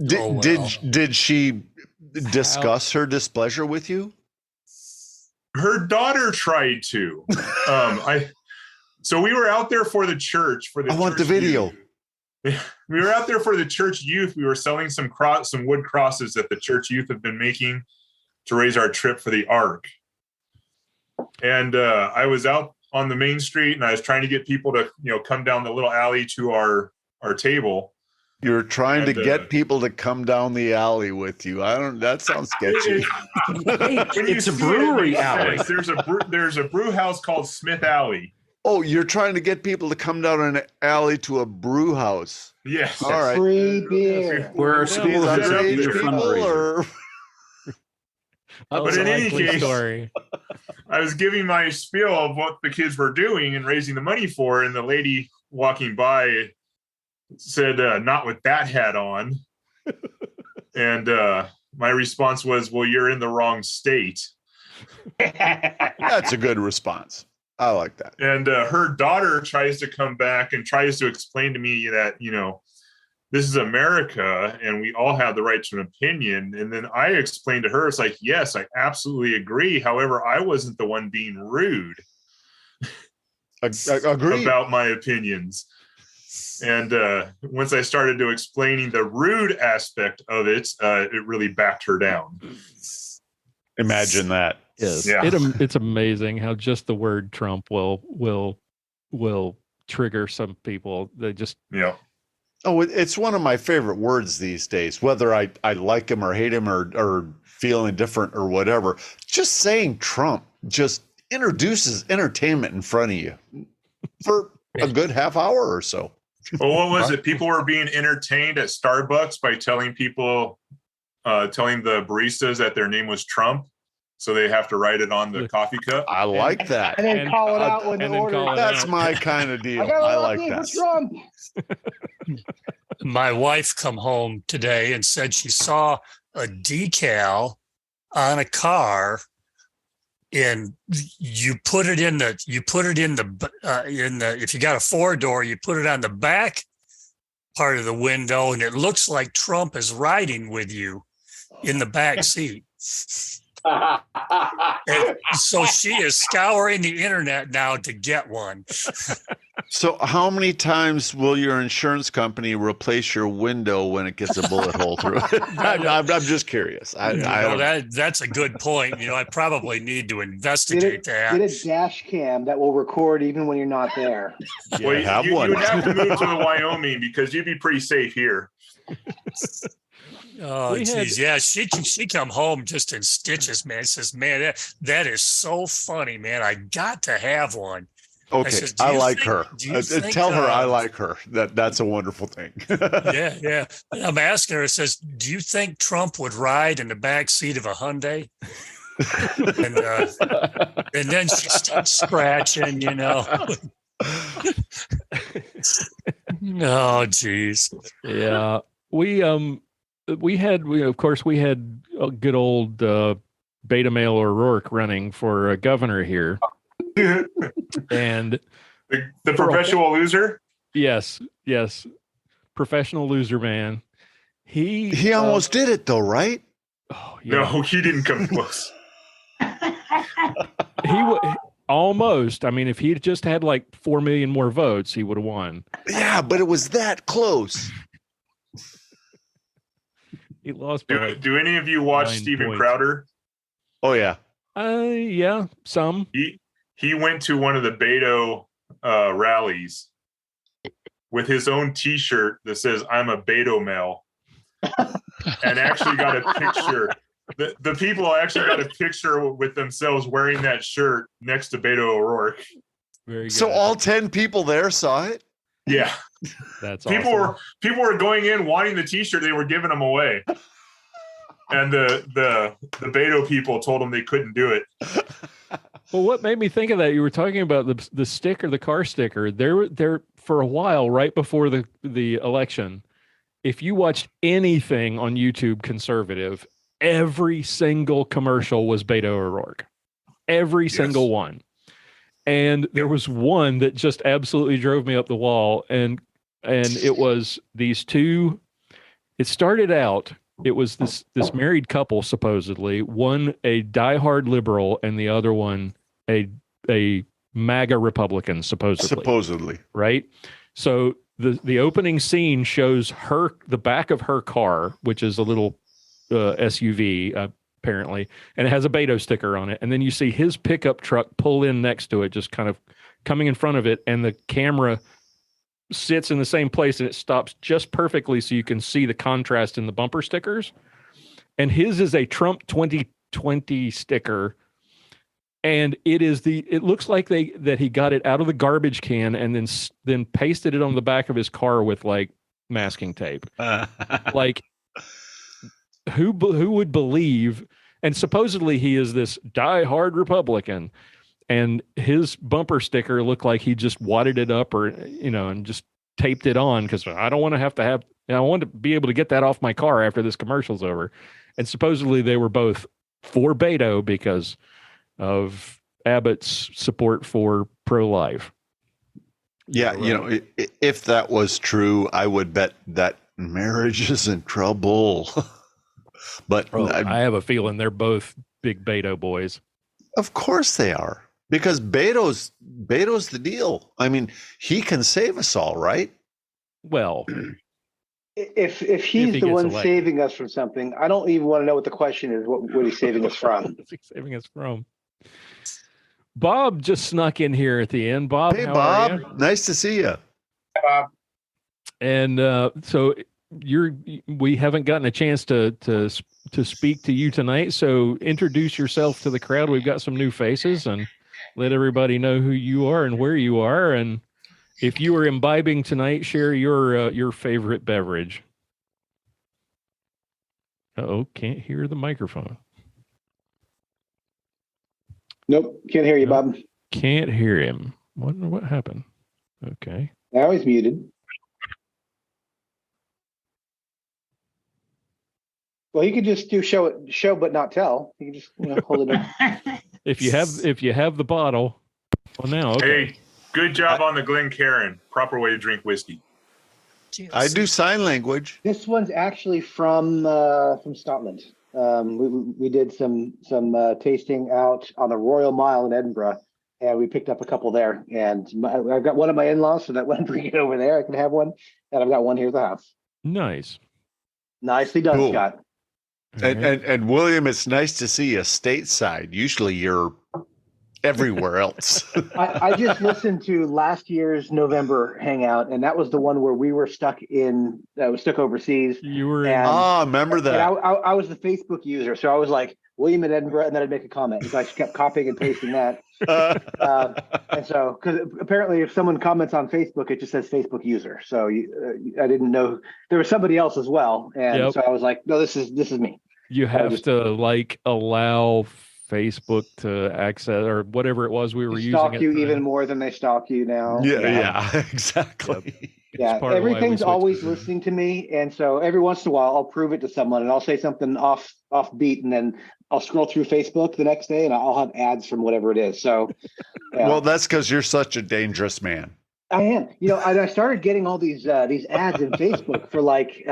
Did she discuss her displeasure with you? Her daughter tried to. So we were out there for the church. I want the video. Youth. We were out there for the church youth. We were selling some wood crosses that the church youth have been making to raise our trip for the Ark. And I was out on the main street, and I was trying to get people to, come down the little alley to our table. You're trying to get people to come down the alley with you. That sounds sketchy. It's a brewery alley. There's a brew house called Smith Alley. Oh, you're trying to get people to come down an alley to a brew house. Yes. All right. Free beer. Where our school has a underage beer people, fundraiser. or But in any case, story. I was giving my spiel of what the kids were doing and raising the money for, and the lady walking by said, "Not with that hat on." And my response was, "Well, you're in the wrong state." that's a good response. I like that. And her daughter tries to come back and tries to explain to me that, this is America and we all have the right to an opinion. And then I explained to her, it's like, yes, I absolutely agree. However, I wasn't the one being rude Agreed. about my opinions. And once I started to explaining the rude aspect of it, it really backed her down. Imagine that. Yes. Yeah. It's amazing how just the word Trump will trigger some people. They just Oh, it's one of my favorite words these days, whether I like him or hate him or feel indifferent or whatever. Just saying Trump just introduces entertainment in front of you for a good half hour or so. Well, what was it? People were being entertained at Starbucks by telling the baristas that their name was Trump. So they have to write it on the coffee cup. I like that. And then call it out when the order. That's my kind of deal. I got I a like for that. Trump. My wife come home today and said she saw a decal on a car, and you put it in the if you got a 4-door, you put it on the back part of the window, and it looks like Trump is riding with you in the back seat. And so she is scouring the internet now to get one. So how many times will your insurance company replace your window when it gets a bullet hole through it? I'm just curious. That's a good point. I probably need to investigate that. Get a dash cam that will record even when you're not there. Yeah, Well, have you one. would have to move to Wyoming because you'd be pretty safe here. Oh, geez. Yeah, she come home just in stitches, man. Says, man, that is so funny, man. I got to have one. Okay, I like her. Tell her I like her. That's a wonderful thing. Yeah. And I'm asking her, it says, do you think Trump would ride in the back seat of a Hyundai? And then she starts scratching, Oh, geez. Yeah. We had a good old beta male O'Rourke running for governor here. And the perpetual loser. Yes, professional loser man. He almost did it though, right? Oh, yeah. No, he didn't come close. Almost. I mean, if he'd just had like 4 million more votes, he would have won. Yeah, but it was that close. He lost. Do any of you watch Steven points. Crowder? Oh yeah. Yeah, some. He went to one of the Beto rallies with his own T-shirt that says "I'm a Beto male," and actually got a picture. The people actually got a picture with themselves wearing that shirt next to Beto O'Rourke. Very good. So all 10 people there saw it? Yeah. That's people awesome. People were going in wanting the T-shirt. They were giving them away. And the Beto people told them they couldn't do it. Well, what made me think of that? You were talking about the sticker, the car sticker. There for a while, right before the election. If you watched anything on YouTube conservative, every single commercial was Beto O'Rourke. Every single one. And there was one that just absolutely drove me up the wall. And it was these two. It started out. It was this married couple, supposedly, one a diehard liberal and the other one a MAGA Republican, supposedly. Right? So the opening scene shows the back of her car, which is a little SUV, apparently, and it has a Beto sticker on it. And then you see his pickup truck pull in next to it, just kind of coming in front of it, and the camera sits in the same place and it stops just perfectly so you can see the contrast in the bumper stickers. And his is a Trump 2020 sticker And it looks like that he got it out of the garbage can and then pasted it on the back of his car with like masking tape. Like who would believe? And supposedly he is this diehard Republican, and his bumper sticker looked like he just wadded it up and just taped it on because I don't want to have. I want to be able to get that off my car after this commercial's over. And supposedly they were both for Beto because of Abbott's support for pro-life. Yeah, if that was true, I would bet that marriage is in trouble. But I have a feeling they're both big Beto boys. Of course they are, because Beto's the deal. I mean, he can save us all, right? Well, if he's the one saving us from something, I don't even want to know what the question is. What he's saving us from? What's he saving us from? Bob just snuck in here at the end. Bob, hey, how Bob, are you? Nice to see you. Hi, Bob. And so we haven't gotten a chance to speak to you tonight. So introduce yourself to the crowd. We've got some new faces, and let everybody know who you are and where you are. And if you are imbibing tonight, share your favorite beverage. Uh-oh, can't hear the microphone. Nope, can't hear you, Bob. Can't hear him. Wonder what happened. Okay. Now he's muted. Well, he could just do show but not tell. You can just hold it up. If you have the bottle. Well, now okay. Hey, good job on the Glencairn. Proper way to drink whiskey. I do sign language. This one's actually from Scotland. We did some tasting out on the Royal Mile in Edinburgh, and we picked up a couple there. And I've got one of my in-laws, so that when I bring it over there, I can have one. And I've got one here at the house. Nice. Nicely done, Cool. Scott. And William, it's nice to see you stateside. Usually you're everywhere else. I just listened to last year's November Hangout, and that was the one where we were stuck overseas. You were remember that. I was the Facebook user, so I was like, William in Edinburgh, and then I'd make a comment. So I just kept copying and pasting that. And so, because apparently if someone comments on Facebook, it just says Facebook user. So I didn't know there was somebody else as well. And so I was like, no, this is me. You have to allow Facebook to access or whatever it was we were using. Stalk you even more than they stalk you now. Yeah, exactly. Yep. Yeah, everything's always listening to me, and so every once in a while I'll prove it to someone, and I'll say something offbeat, and then I'll scroll through Facebook the next day, and I'll have ads from whatever it is. So, well, that's because you're such a dangerous man. I am. I started getting all these ads in Facebook for like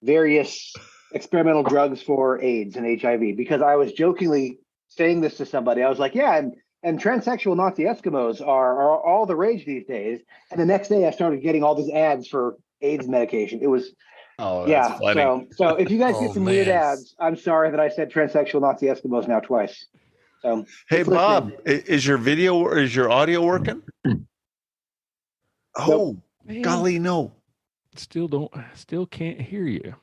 various experimental drugs for AIDS and HIV, because I was jokingly saying this to somebody. I was like, yeah, and transsexual Nazi Eskimos are all the rage these days. And the next day I started getting all these ads for AIDS medication. It was, that's funny. So if you guys get some weird ads, I'm sorry that I said transsexual Nazi Eskimos now twice. So, hey, Bob, is your video or is your audio working? Oh, Man. Golly, no. Still can't hear you.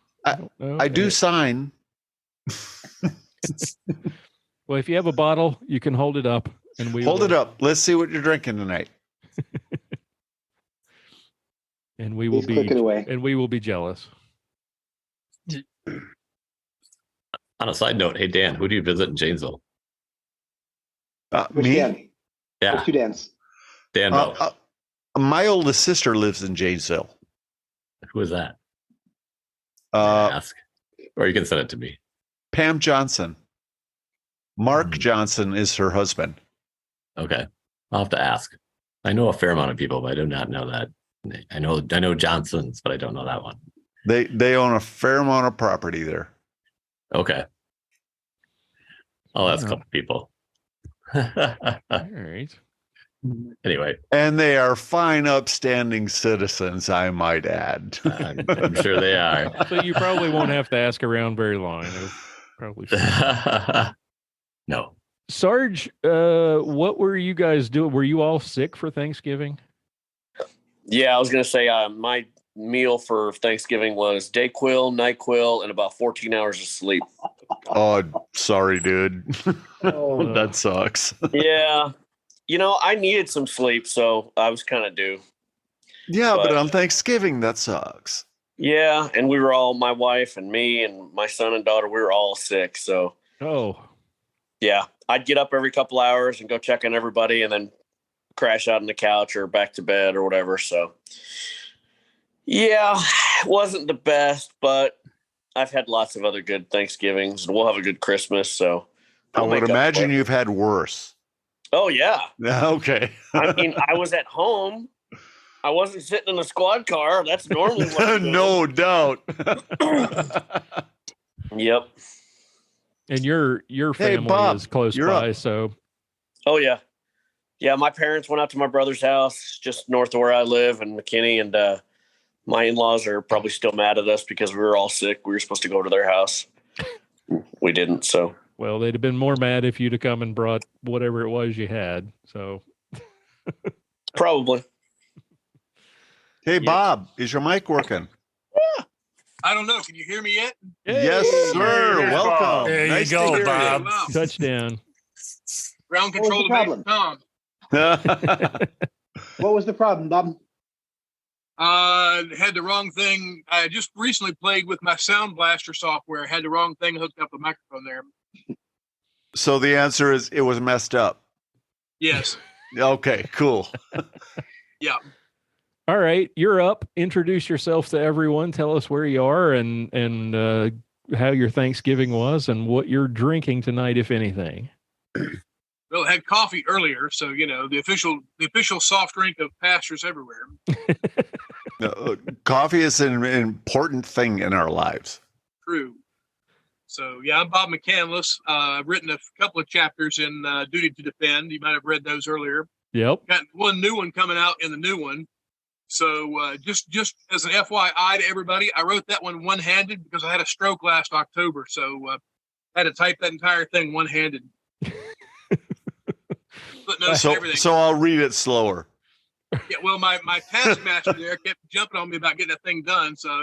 I do sign. Well, if you have a bottle, you can hold it up, and we hold it up. Let's see what you're drinking tonight. And we will be jealous. On a side note, hey Dan, who do you visit in Janesville? Me? Dan? Yeah, Those two Dans. Dan. My oldest sister lives in Janesville. Who is that? Ask, or you can send it to me. Pam Johnson. Mark Johnson is her husband. Okay, I'll have to ask. I know a fair amount of people, but I do not know that. I know Johnsons, but I don't know that one. They own a fair amount of property there. Okay, I'll ask a couple people. All right. Anyway, and they are fine, upstanding citizens, I might add. I'm sure they are. So you probably won't have to ask around very long. Probably. No. Sarge, what were you guys doing? Were you all sick for Thanksgiving? Yeah, I was gonna say my meal for Thanksgiving was Dayquil, NyQuil, and about 14 hours of sleep. Oh, sorry, dude. Oh, that sucks. Yeah. I needed some sleep, so I was kind of due. Yeah, but on Thanksgiving, that sucks. Yeah, and we were all, my wife and me and my son and daughter, we were all sick. So, yeah, I'd get up every couple hours and go check on everybody and then crash out on the couch or back to bed or whatever. So, yeah, it wasn't the best, but I've had lots of other good Thanksgivings, and we'll have a good Christmas. So, I would imagine you've had worse. Oh, yeah. Okay. I mean, I was at home. I wasn't sitting in a squad car. That's normally what I do. No doubt. Yep. And your family Bob, is close by, so. Oh, yeah. Yeah, my parents went out to my brother's house just north of where I live in McKinney, and my in-laws are probably still mad at us because we were all sick. We were supposed to go to their house. We didn't, so. Well, they'd have been more mad if you'd have come and brought whatever it was you had, so. Probably. Hey, Bob, is your mic working? Yeah. I don't know. Can you hear me yet? Yes, sir. Welcome. There nice you go, to hear Bob. Wow. Touchdown. Ground control to problem? Tom. What was the problem, Bob? Had the wrong thing. I just recently played with my Sound Blaster software. Had the wrong thing hooked up a microphone there. So the answer is it was messed up. Yes. Okay, cool. Yeah. All right, you're up. Introduce yourself to everyone. Tell us where you are and how your Thanksgiving was and what you're drinking tonight, if anything. Well, I had coffee earlier, so the official soft drink of pastors everywhere. Coffee is an important thing in our lives. True. So yeah, I'm Bob McCanless. I've written a couple of chapters in Duty to Defend. You might have read those earlier. Yep. Got one new one coming out in the new one. So just as an FYI to everybody, I wrote that one one-handed because I had a stroke last October. So I had to type that entire thing one-handed. Footnotes and everything. So I'll read it slower. Yeah, well, my taskmaster there kept jumping on me about getting that thing done. So,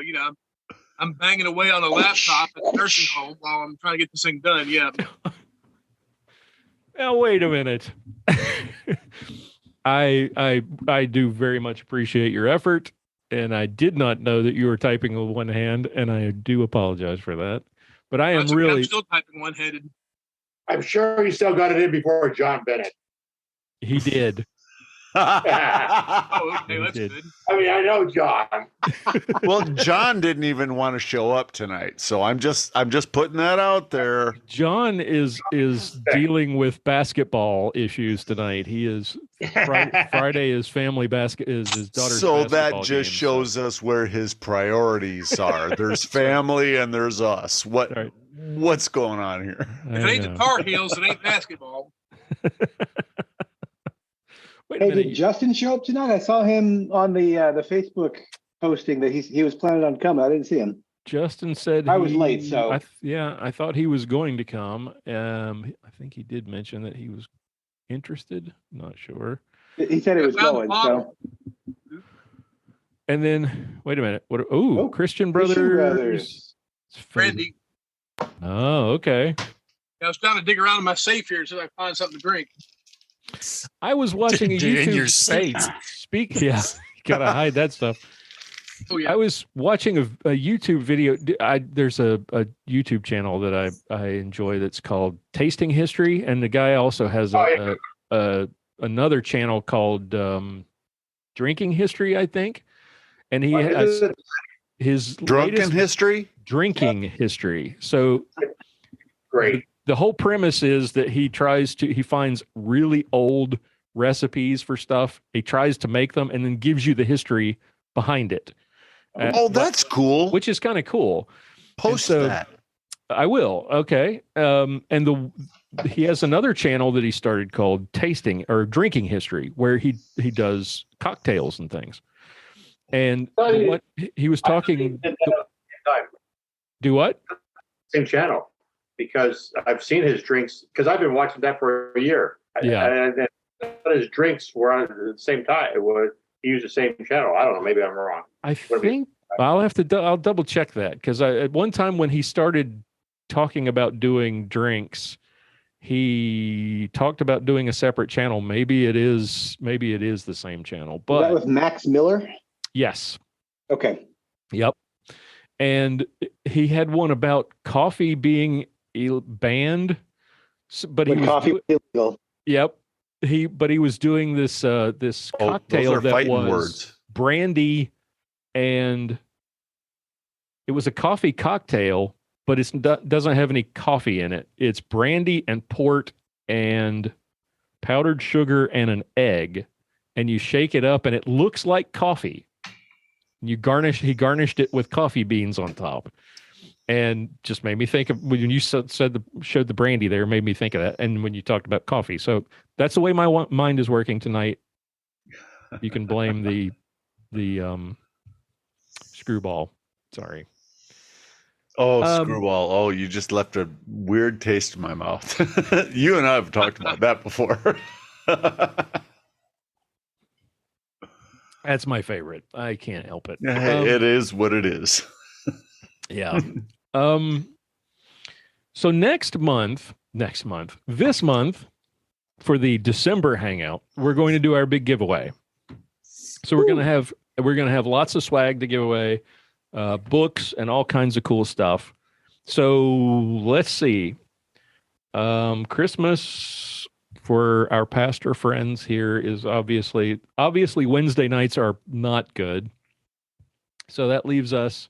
I'm banging away on a laptop at the nursing home while I'm trying to get this thing done. Yeah. Now, wait a minute. I do very much appreciate your effort, and I did not know that you were typing with one hand, and I do apologize for that. But I am I'm still typing one-handed. I'm sure he still got it in before John Bennett. He did. Oh, okay, that's good. I mean, I know John. Well, John didn't even want to show up tonight, so I'm just putting that out there. John is dealing with basketball issues tonight. He is Friday is family basket is his daughter's. So basketball that just game, shows us where his priorities are. There's family and there's us. What's going on here? If it ain't the Tar Heels, it ain't basketball. Wait a Hey, minute. did Justin show up tonight? I saw him on the Facebook posting that he was planning on coming. I didn't see him. Justin said I was late, so I thought he was going to come. I think he did mention that he was interested. Not sure. He said he was going. So. And then wait a minute. Christian Brothers. Brandy. Oh, okay. I was trying to dig around in my safe here so I find something to drink. I was watching a YouTube in your safe. Yeah, you gotta hide that stuff. Oh yeah. I was watching a YouTube video. There's a YouTube channel that I enjoy that's called Tasting History, and the guy also has another channel called Drinking History, I think. And he has his Drunken History. Drinking History. So Great. The whole premise is that he finds really old recipes for stuff. He tries to make them and then gives you the history behind it. That's cool. Which is kind of cool. Post that. I will. Okay. And he has another channel that he started called Tasting or Drinking History, where he does cocktails and things. And what he was talking. Do what? Same channel. Because I've seen his drinks, because I've been watching that for a year. Yeah. And his drinks were on at the same time. use the same channel. I don't know. Maybe I'm wrong. I think I'll double check that, because at one time when he started talking about doing drinks, he talked about doing a separate channel. Maybe it is the same channel. But that was Max Miller? Yes. Okay. Yep. And he had one about coffee being banned, but when he was coffee was illegal. Yep. He was doing this cocktail that was words. brandy, and it was a coffee cocktail, but it doesn't have any coffee in it. It's brandy and port and powdered sugar and an egg, and you shake it up and it looks like coffee. He garnished it with coffee beans on top, and just made me think of when you showed the brandy there, made me think of that. And when you talked about coffee, so that's the way my mind is working tonight. You can blame the screwball. Sorry. Oh, screwball. Oh, you just left a weird taste in my mouth. You and I have talked about that before. That's my favorite. I can't help it. It is what it is. Yeah. So this month, for the December hangout, we're going to do our big giveaway. So we're going to have lots of swag to give away, books and all kinds of cool stuff. So let's see. Christmas for our pastor friends here is obviously Wednesday nights are not good. So that leaves us.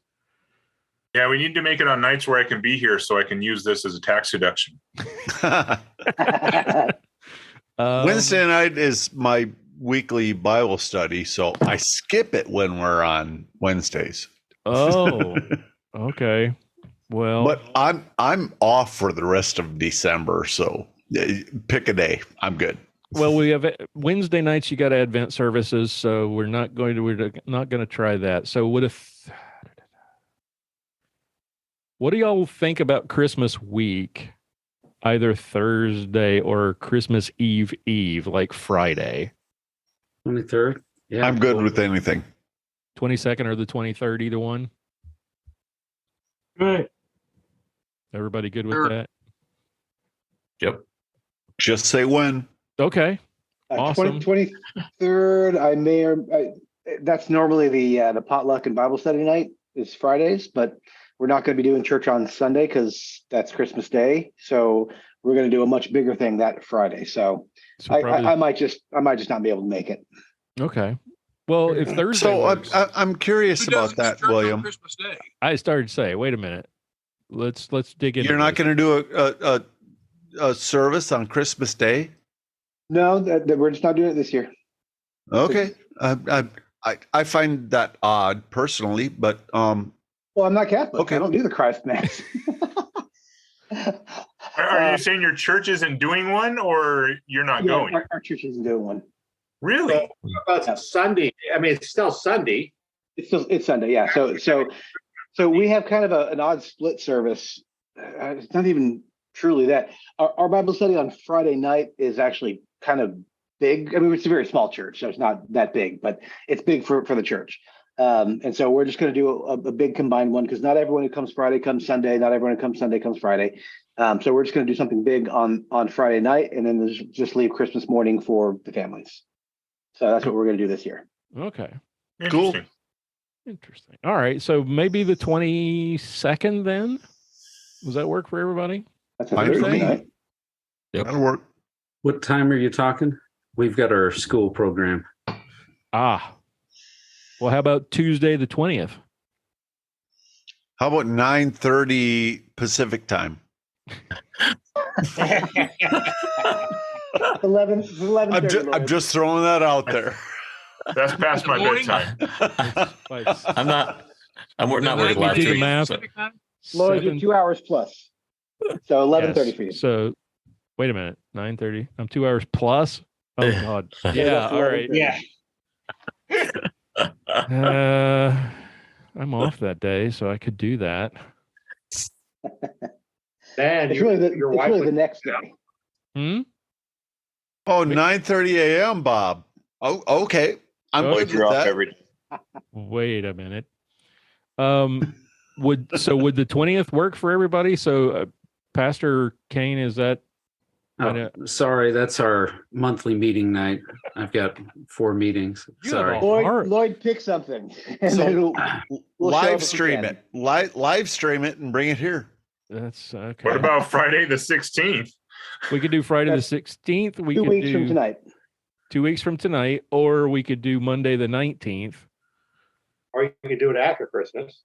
Yeah, we need to make it on nights where I can be here so I can use this as a tax deduction. Wednesday night is my weekly Bible study, so I skip it when we're on Wednesdays. Oh, okay. Well, but I'm off for the rest of December, so pick a day. I'm good. Well, we have Wednesday nights. You got Advent services, so we're not going to try that. So what do y'all think about Christmas week? Either Thursday or Christmas Eve, like Friday. 23rd. Yeah, I'm good with anything. 22nd or the 23rd, either one. Good. Everybody good with that? Yep. Just say when. Okay. Awesome. 23rd. That's normally the potluck and Bible study night is Fridays, but we're not going to be doing church on Sunday because that's Christmas Day. So we're going to do a much bigger thing that Friday. So I might just not be able to make it. Okay. Well, if Thursday. So I'm curious about that, William. Christmas Day? I started to say, wait a minute. Let's dig into. You're not going to do a service on Christmas Day? No, we're just not doing it this year. Okay. I find that odd personally, but well, I'm not Catholic. Okay. I don't do the Christ Mass. Are you saying your church isn't doing one, or you're not going? Our church isn't doing one. Really? It's Sunday. I mean, it's still Sunday. It's Sunday, yeah. So we have kind of an odd split service. It's not even truly that. Our Bible study on Friday night is actually kind of big. I mean, it's a very small church, so it's not that big, but it's big for the church. And so we're just going to do a big combined one because not everyone who comes Friday comes Sunday. Not everyone who comes Sunday comes Friday. So we're just going to do something big on Friday night, and then just leave Christmas morning for the families. So that's what we're going to do this year. Okay. Cool. Interesting. All right. So maybe the 22nd then? Does that work for everybody? That's fine for me. Yep. That'll work. What time are you talking? We've got our school program. Well, how about Tuesday the 20th? How about 9:30 Pacific time? 11. I'm just throwing that out there. That's past my bedtime. I'm not working last week. Lloyd, you're 2 hours plus. So 11:30 for you. So wait a minute. 9:30. I'm 2 hours plus. Oh God. Yeah. All right. Yeah. I'm off that day, so I could do that. Man, It's really the next day. Hmm? Oh, 9:30 a.m., Bob. Oh, okay. I'm good with that. every day. Wait a minute. Would the 20th work for everybody? So, Pastor Cain, is that? Sorry, that's our monthly meeting night. I've got 4 meetings. Sorry. Lloyd, pick something. And So, then we'll live stream it. Live stream it and bring it here. That's okay. What about Friday the 16th? We could do Friday the 16th. We 2 could weeks do from tonight. 2 weeks from tonight, or we could do Monday the 19th. Or you can do it after Christmas.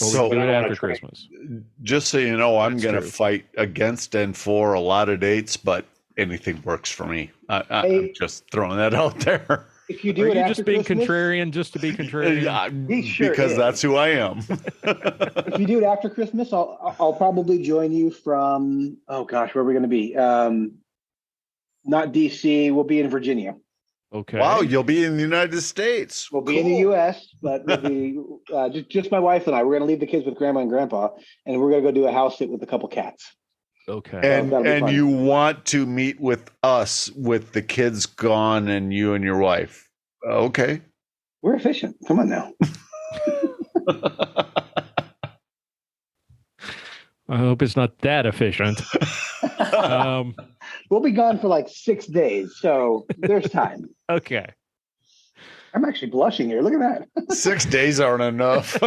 Or we So- could do it after Christmas. Just so you know, I'm That's going to true. fight against and for a lot of dates, but anything works for me. I'm just throwing that out there. If you do Are it you after just being Christmas, contrarian just to be contrarian? He sure because is. that's who I am. if you do it after Christmas, I'll probably join you from, oh gosh, where are we going to be? Not DC. We'll be in Virginia. Okay. Wow, you'll be in the United States. We'll be in the U.S., but we'll be just my wife and I. We're going to leave the kids with Grandma and Grandpa, and we're going to go do a house sit with a couple cats. Okay. And that'll be fun. you want to meet with us with the kids gone and you and your wife. Okay. We're efficient. Come on now. I hope it's not that efficient. We'll be gone for like 6 days, so there's time. Okay. I'm actually blushing here. Look at that. 6 days aren't enough.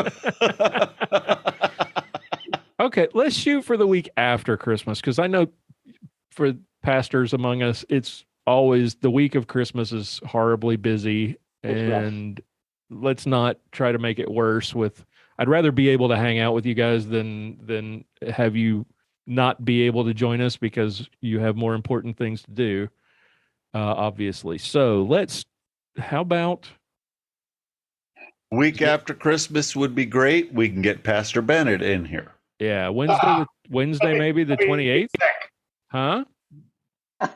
Okay, let's shoot for the week after Christmas, because I know for pastors among us, it's always the week of Christmas is horribly busy, and let's not try to make it worse with. I'd rather be able to hang out with you guys than have you not be able to join us because you have more important things to do, obviously. So how about Week after Christmas would be great. We can get Pastor Bennett in here. Yeah, Wednesday maybe the 28th? Huh? John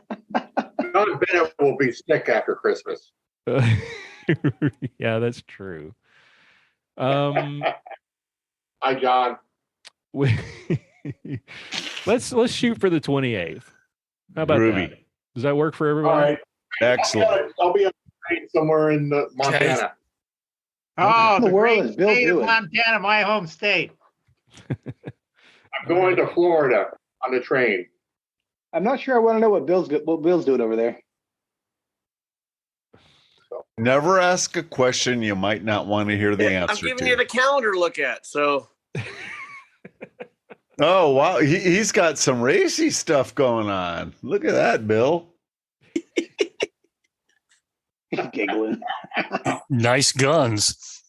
Bennett will be sick after Christmas. Yeah, that's true. Hi, John. Let's shoot for the 28th. How about Groovy. that? Does that work for everyone? All right. Excellent. I'll be on the train somewhere in Montana. Oh, the the world great is Bill state of doing? Montana, my home state. I'm going to Florida on the train. I'm not sure I want to know what Bill's doing over there. Never ask a question you might not want to hear the I'm answer giving to. you the calendar to look at. So Oh, wow. He's got some racy stuff going on. Look at that, Bill. Giggling. Nice guns.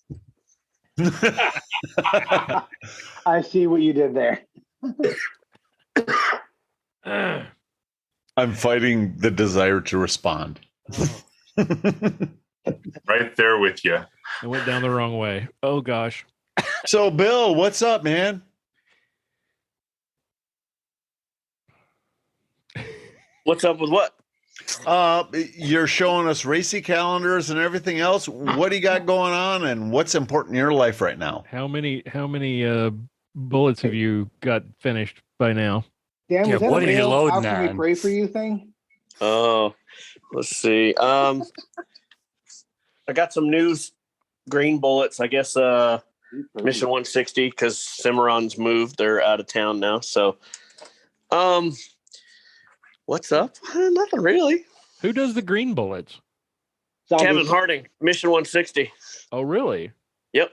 I see what you did there. I'm fighting the desire to respond. Right there with you. It went down the wrong way. Oh, gosh. So, Bill, what's up, man? what's up with what? You're showing us racy calendars and everything else. What do you got going on, and what's important in your life right now? How many bullets have you got finished by now? Dan, Yeah, was that what a are you real loading how can we on? pray for you thing? Oh, let's see. I got some news. Green bullets. I guess Mission 160 because Cimarron's moved. They're out of town now. So, what's up? Nothing really. Who does the green bullets? Kevin Harding, Mission 160. Oh, really? Yep.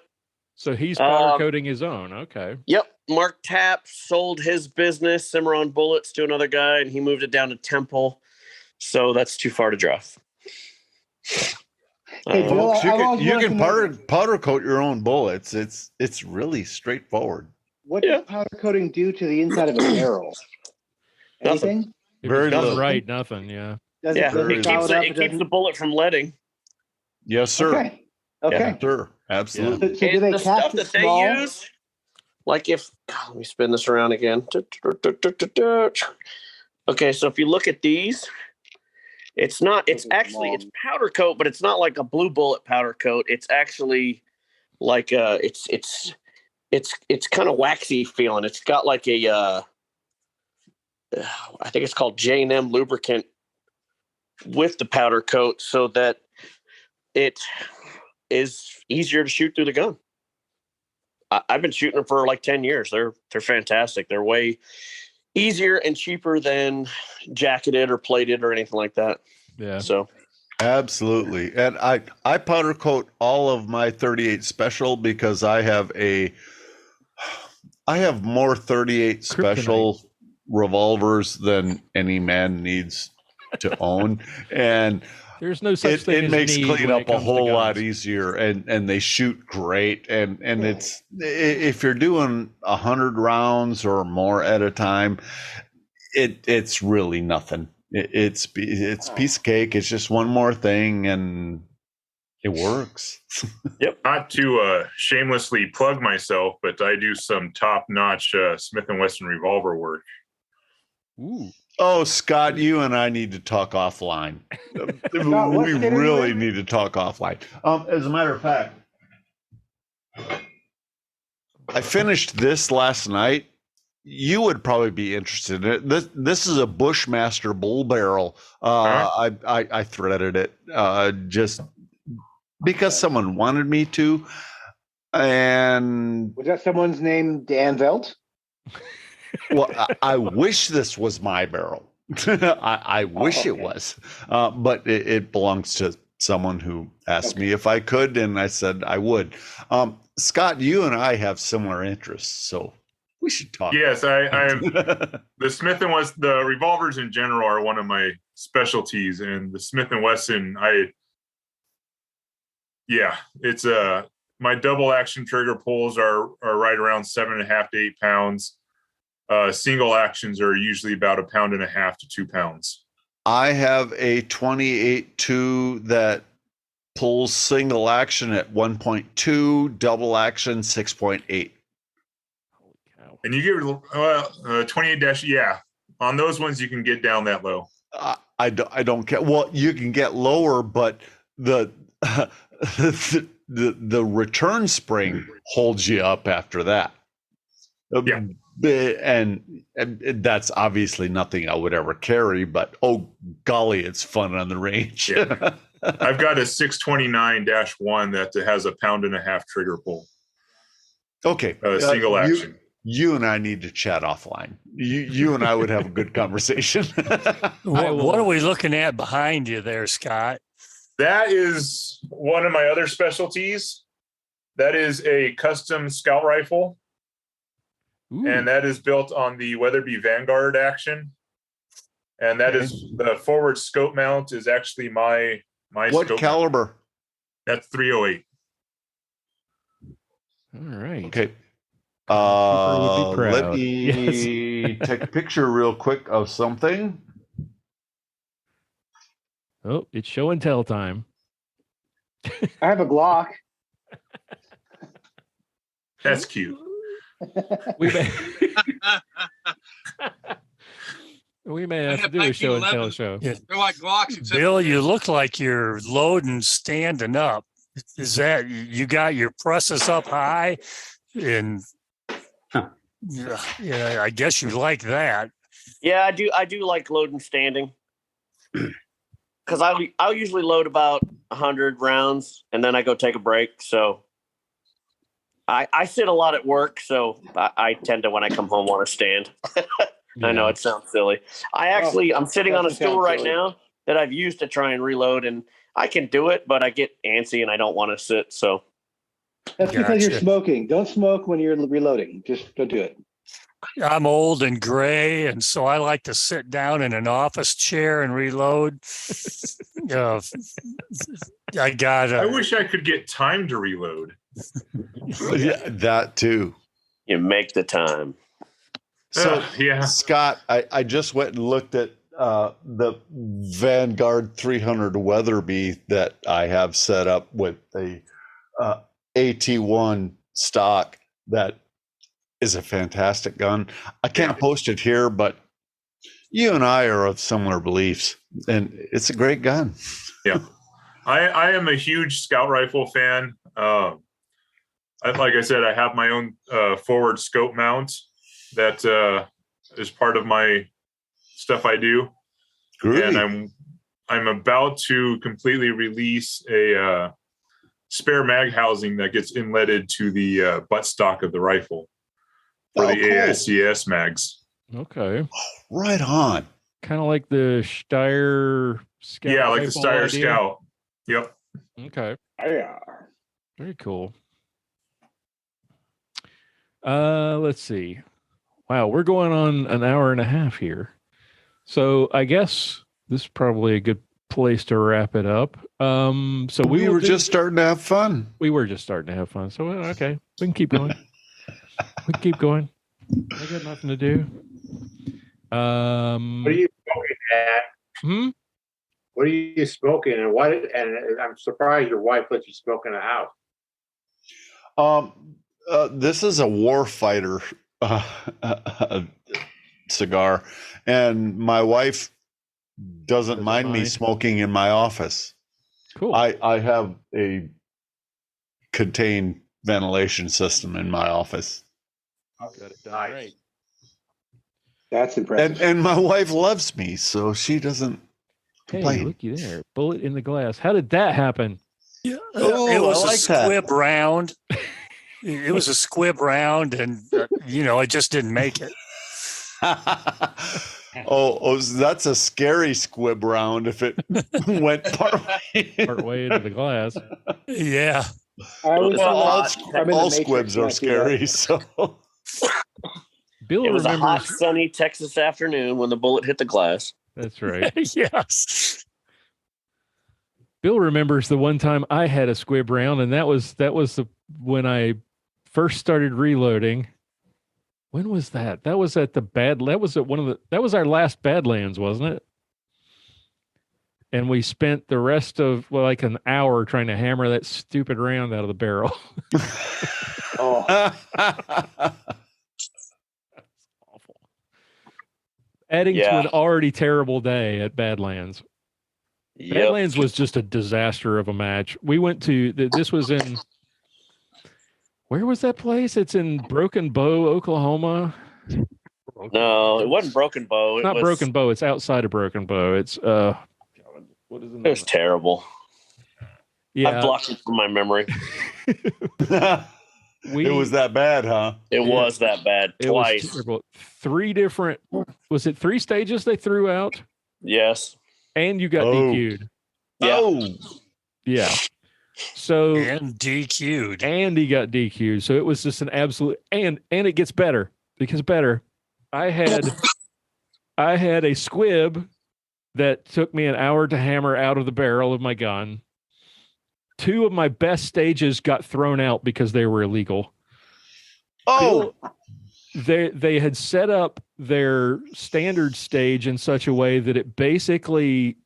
So he's powder coating his own. Okay. Yep. Mark Tapp sold his business, Cimarron Bullets, to another guy, and he moved it down to Temple. So that's too far to drive. Hey, Bill, Folks, you can powder coat your own bullets. It's really straightforward. What does powder coating do to the inside of a barrel? Anything? If Very it's done little. right, nothing. Yeah. Does Yeah, does it foul keeps, it up? it keeps the bullet from leading. Yes, sir. Okay. Okay. Yeah, sure. Absolutely. So do they the cast stuff it that small? they use, like if let me spin this around again. Okay, so if you look at these, it's not. It's actually it's powder coat, but it's not like a blue bullet powder coat. It's actually like it's kind of waxy feeling. It's got like a I think it's called J&M lubricant with the powder coat, so that it is easier to shoot through the gun. I've been shooting them for like 10 years. They're fantastic. They're way easier and cheaper than jacketed or plated or anything like that. Yeah. So absolutely. And I powder coat all of my 38 special because I have more 38 special revolvers than any man needs to own. And there's no such thing. It makes cleanup a whole lot easier, and they shoot great. And it's, if you're doing 100 rounds or more at a time, it's really nothing. It's piece of cake. It's just one more thing, and it works. Yep. Not to shamelessly plug myself, but I do some top-notch Smith & Wesson revolver work. Ooh. Oh, Scott, you and I need to talk offline. We really need to talk offline. As a matter of fact, I finished this last night. You would probably be interested in it. This is a Bushmaster bull barrel. I threaded it just because someone wanted me to. And was that someone's name? Dan Veldt? Well, I wish this was my barrel. I wish it was, but it belongs to someone who asked me if I could, and I said I would. Scott, you and I have similar interests, so we should talk. Yes, I'm the Smith & Wesson. The revolvers in general are one of my specialties, and the Smith & Wesson. It's my double action trigger pulls are right around 7.5 to 8 pounds. Single actions are usually about 1.5 pounds to 2 pounds. I have a 28.2 that pulls single action at 1.2, double action 6.8. Holy cow! And you get 28 on those ones you can get down that low. I don't care. Well, you can get lower, but the the return spring holds you up after that. Yeah. And that's obviously nothing I would ever carry, but oh golly, it's fun on the range. Yeah. I've got a 629-1 that has 1.5 pound trigger pull. Okay. Single action. You and I need to chat offline. You and I would have a good conversation. What are we looking at behind you there, Scott? That is one of my other specialties. That is a custom scout rifle. Ooh. And that is built on the Weatherby Vanguard action. And that is the forward scope mount is actually my what scope caliber? Mount. That's 308. All right. Okay. Would be proud. Let me take a picture real quick of something. Oh, it's show and tell time. I have a Glock. That's cute. We may have to do a show and tell show. Yeah. They're like Glocks. Bill, you look like you're loading standing up. Is that you got your presses up high? And yeah, I guess you like that. Yeah, I do like loading standing. Because I'll usually load about 100 rounds and then I go take a break. So I sit a lot at work, so I tend to, when I come home, want to stand. I know it sounds silly. I'm sitting on a stool right now that I've used to try and reload, and I can do it, but I get antsy and I don't want to sit. So that's because you're smoking. Don't smoke when you're reloading. Just don't do it. I'm old and gray, and so I like to sit down in an office chair and reload. I wish I could get time to reload. Yeah, that too. You make the time. So, Scott, I just went and looked at the Vanguard 300 Weatherby that I have set up with the AT1 stock. That is a fantastic gun. I can't post it here, but you and I are of similar beliefs, and it's a great gun. Yeah. I am a huge scout rifle fan. Like I said, I have my own forward scope mount that is part of my stuff I do. Groovy. And I'm about to completely release a spare mag housing that gets inletted to the buttstock of the rifle for the cool. AICS mags. Okay. Right on. Kind of like the Steyr Scout. Yeah, like the Steyr idea. Scout. Yep. Okay. Yeah. Very cool. Let's see. Wow, we're going on an hour and a half here. So I guess this is probably a good place to wrap it up. So we were just starting to have fun. We were just starting to have fun. So okay, we can keep going. We can keep going. I got nothing to do. What are you smoking at? What are you smoking, and what? And I'm surprised your wife lets you smoke in the house. This is a warfighter cigar, and my wife doesn't mind me smoking in my office. Cool. I have a contained ventilation system in my office. Got it done right. That's impressive. And my wife loves me, so she doesn't complain. Hey, looky there. Bullet in the glass. How did that happen? Yeah, Oh, it was I like a squib round. It was a squib round, and I just didn't make it. Oh, that's a scary squib round if it went part way into the glass. Yeah. All squibs are scary. So Bill it was remembers. a hot, sunny Texas afternoon when the bullet hit the glass. That's right. Yes. Bill remembers the one time I had a squib round, and that was when I first started reloading. When was that? That was at that was our last Badlands, wasn't it? And we spent the rest of like an hour trying to hammer that stupid round out of the barrel. Oh. Awful. Adding to an already terrible day at Badlands. Yep. Badlands was just a disaster of a match. We went to this was in where was that place? It's in Broken Bow, Oklahoma. No, it wasn't Broken Bow. It's not Broken Bow. It's outside of Broken Bow. It's what is it? It was terrible. Yeah, I blocked it from my memory. it was that bad, huh? It was that bad twice. Was terrible. 3 different. Was it 3 stages they threw out? Yes. And you got DQ'd. Yeah. Oh. Yeah. So and DQ'd. And he got DQ'd. So it was just an absolute and it gets better because better. I had a squib that took me an hour to hammer out of the barrel of my gun. 2 of my best stages got thrown out because they were illegal. Oh, they had set up their standard stage in such a way that it basically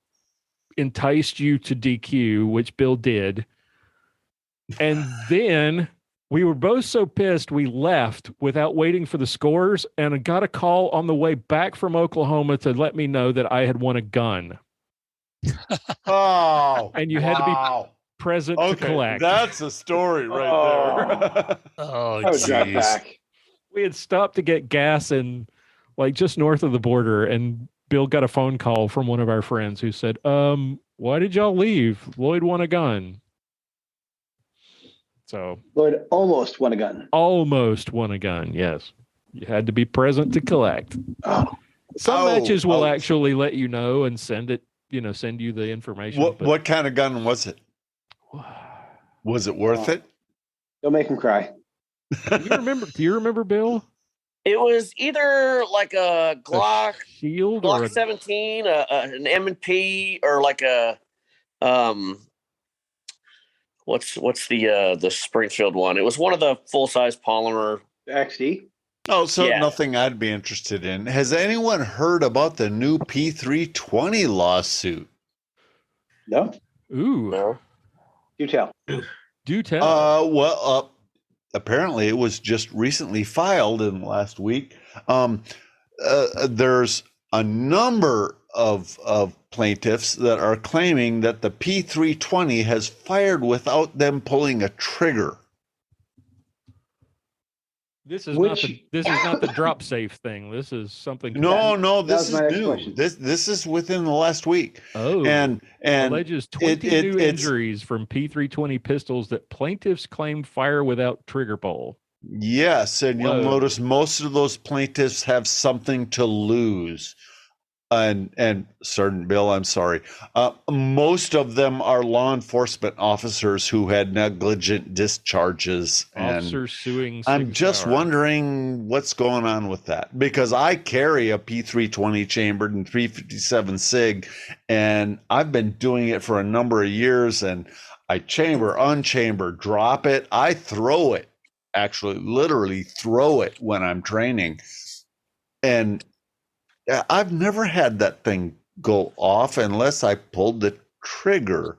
enticed you to DQ, which Bill did. And then we were both so pissed we left without waiting for the scores, and I got a call on the way back from Oklahoma to let me know that I had won a gun. Oh, and you had to be present to collect. That's a story right there. Oh, geez. We had stopped to get gas in like just north of the border, and Bill got a phone call from one of our friends who said, why did y'all leave? Lloyd won a gun. So Lloyd almost won a gun. Almost won a gun, yes. You had to be present to collect. Some matches will actually let you know and send you the information. What kind of gun was it? Was it worth it? Don't make him cry. Do you remember, Bill? It was either like a Glock, Shield, Glock or 17, an M&P, or like a what's the Springfield one? It was one of the full size polymer XD. Oh, so nothing I'd be interested in. Has anyone heard about the new P320 lawsuit? No. Ooh. No. Do tell. Do tell. Apparently it was just recently filed in the last week. There's a number of plaintiffs that are claiming that the P320 has fired without them pulling a trigger. This is not the drop safe thing. This is something. No, this is new. This is within the last week. Oh, and alleges 20 new injuries from P320 pistols that plaintiffs claim fire without trigger pull. Yes, and you'll notice most of those plaintiffs have something to lose. And Sergeant Bill, I'm sorry. Most of them are law enforcement officers who had negligent discharges. Officers suing. I'm just wondering what's going on with that, because I carry a P320 chambered and 357 SIG, and I've been doing it for a number of years. And I chamber, unchamber, drop it. I throw it, actually, literally throw it when I'm training, and I've never had that thing go off unless I pulled the trigger.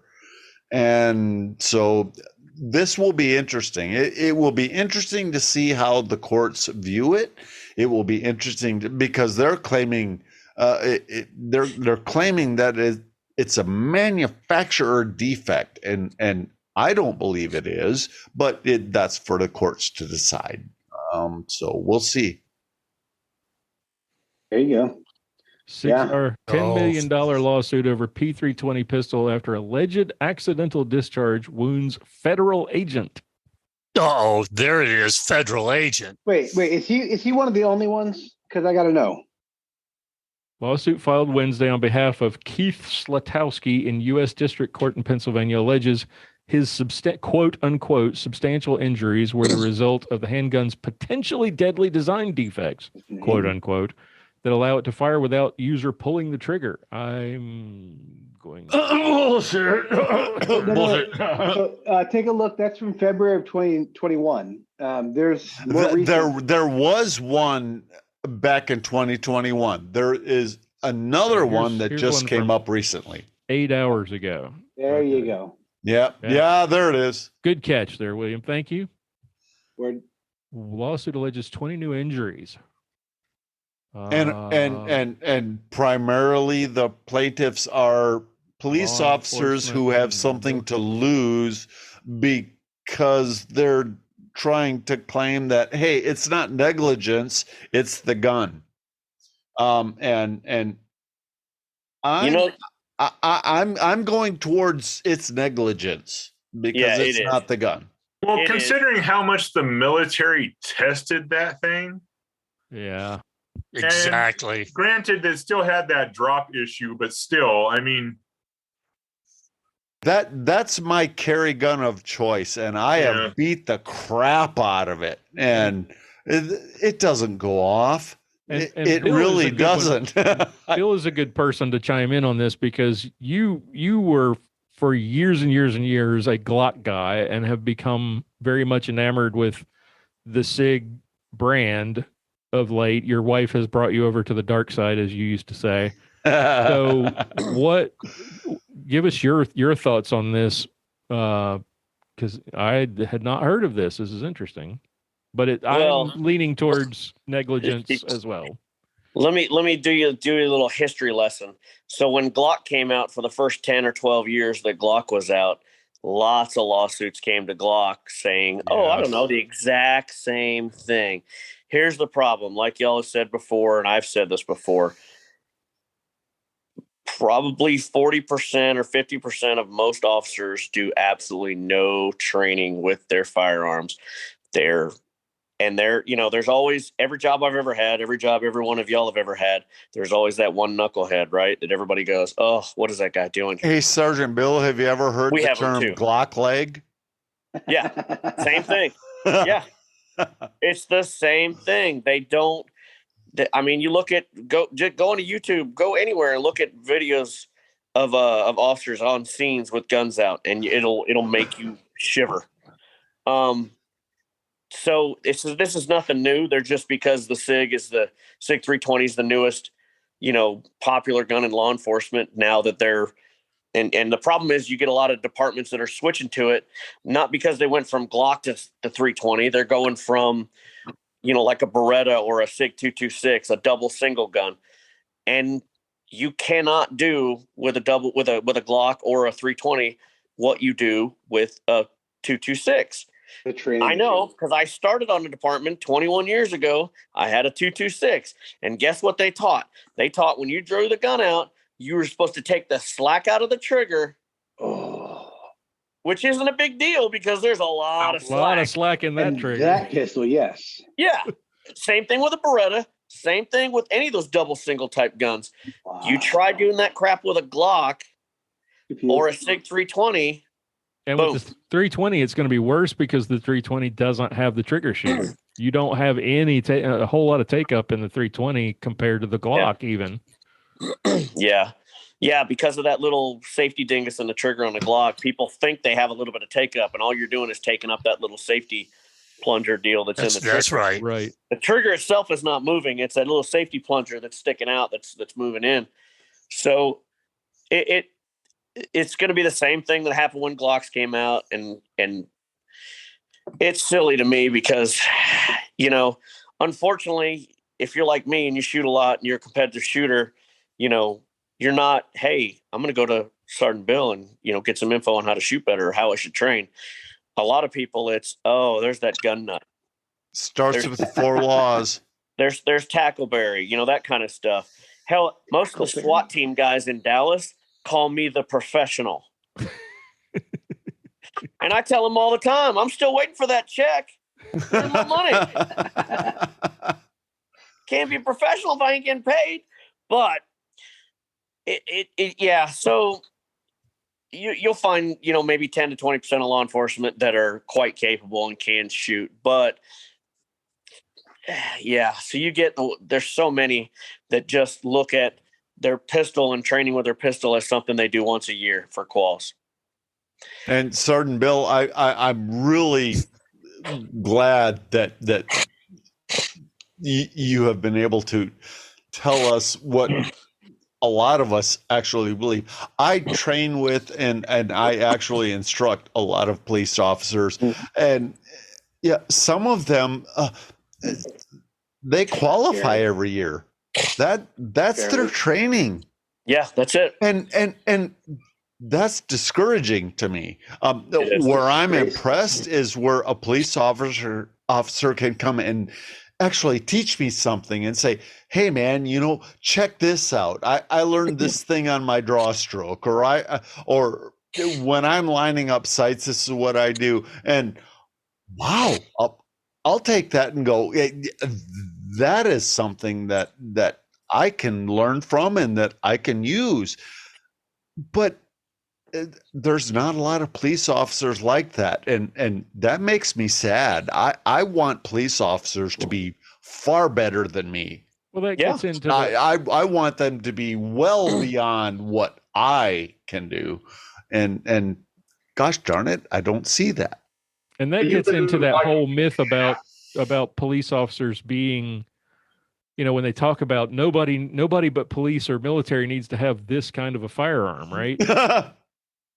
And so this will be interesting. It will be interesting to see how the courts view it. It will be interesting because they're claiming they're claiming that it's a manufacturer defect, and I don't believe it is, but that's for the courts to decide. So we'll see. There you go. $10 million lawsuit over P320 pistol after alleged accidental discharge wounds federal agent. Oh, there it is, federal agent. Wait, is he one of the only ones? Because I got to know. Lawsuit filed Wednesday on behalf of Keith Slutowski in U.S. District Court in Pennsylvania alleges his quote unquote substantial injuries were the result of the handgun's potentially deadly design defects, quote unquote, that allow it to fire without user pulling the trigger. I'm going. Bullshit. Take a look. That's from February of 2021. There's more there was one back in 2021. There is another one that just came up recently. 8 hours ago. There you go. Yeah, there it is. Good catch there, William. Thank you. Word. Lawsuit alleges 20 new injuries. And primarily the plaintiffs are police officers who have something to lose because they're trying to claim that, hey, it's not negligence, it's the gun. And I'm going towards it's negligence because it's not the gun. Well, considering how much the military tested that thing. Yeah. Exactly. And granted, they still had that drop issue, but still, I mean, that's my carry gun of choice, and I have beat the crap out of it, and it doesn't go off. It really doesn't. Bill is a good person to chime in on this because you were for years and years and years a Glock guy and have become very much enamored with the SIG brand of late. Your wife has brought you over to the dark side, as you used to say. So give us your thoughts on this, because I had not heard of this. This is interesting, but I'm leaning towards negligence as well. Let me do you a little history lesson. So when Glock came out, for the first 10 or 12 years that Glock was out, lots of lawsuits came to Glock saying, I don't know, the exact same thing. Here's the problem. Like y'all have said before, and I've said this before, probably 40% or 50% of most officers do absolutely no training with their firearms. There's always, every job I've ever had, every job every one of y'all have ever had, there's always that one knucklehead, right? That everybody goes, oh, what is that guy doing here? Hey, Sergeant Bill, have you ever heard the term Glock leg? Yeah, same thing. Yeah. It's the same thing. They don't. You go onto YouTube, go anywhere and look at videos of officers on scenes with guns out, and it'll make you shiver. So this is nothing new. They're just because the SIG 320 is the newest, popular gun in law enforcement now that they're. And the problem is you get a lot of departments that are switching to it, not because they went from Glock to the 320. They're going from, like a Beretta or a SIG 226, a double single gun. And you cannot do with a Glock or a 320 what you do with a 226. The training. I know, because I started on the department 21 years ago. I had a 226. And guess what they taught? They taught when you drew the gun out, you were supposed to take the slack out of the trigger. Oh. Which isn't a big deal because there's a lot of slack. A lot of slack in that trigger. That pistol, yes. Yeah. Same thing with a Beretta. Same thing with any of those double single type guns. Wow. You try doing that crap with a Glock or a SIG 320. And boom. with the 320, it's going to be worse because the 320 doesn't have the trigger shoe. You don't have a whole lot of take up in the 320 compared to the Glock even. Yeah. Yeah, because of that little safety dingus in the trigger on the Glock, people think they have a little bit of take up, and all you're doing is taking up that little safety plunger deal that's in the trigger. That's right. Right. The trigger itself is not moving. It's that little safety plunger that's sticking out that's moving in. So it's going to be the same thing that happened when Glocks came out, and it's silly to me because, you know, unfortunately, if you're like me and you shoot a lot and you're a competitive shooter, you know, you're not, hey, I'm going to go to Sergeant Bill and, you know, get some info on how to shoot better or how I should train. A lot of people, it's, oh, there's that gun nut. Starts with the 4 laws. There's Tackleberry, you know, that kind of stuff. Hell, most of the SWAT team guys in Dallas call me the professional. And I tell them all the time, I'm still waiting for that check. Where's my money? Can't be a professional if I ain't getting paid. But yeah. So you'll find, you know, maybe 10 to 20% of law enforcement that are quite capable and can shoot. But yeah, so there's so many that just look at their pistol and training with their pistol as something they do once a year for quals. And Sergeant Bill, I'm really glad that you have been able to tell us what a lot of us actually believe. I train with and I actually instruct a lot of police officers, and yeah, some of them they qualify every year. That's their training. Yeah, that's it. And that's discouraging to me. Where I'm impressed is where a police officer can come and actually teach me something and say, hey man, you know, check this out. I learned this thing on my draw stroke, or when I'm lining up sights, this is what I do. And wow, I'll take that and go, that is something that I can learn from and that I can use. But there's not a lot of police officers like that, and that makes me sad. I want police officers to be far better than me. Well, that gets into I want them to be well beyond what I can do, and gosh darn it, I don't see that. And that gets into that whole myth about police officers being, you know, when they talk about nobody but police or military needs to have this kind of a firearm, right?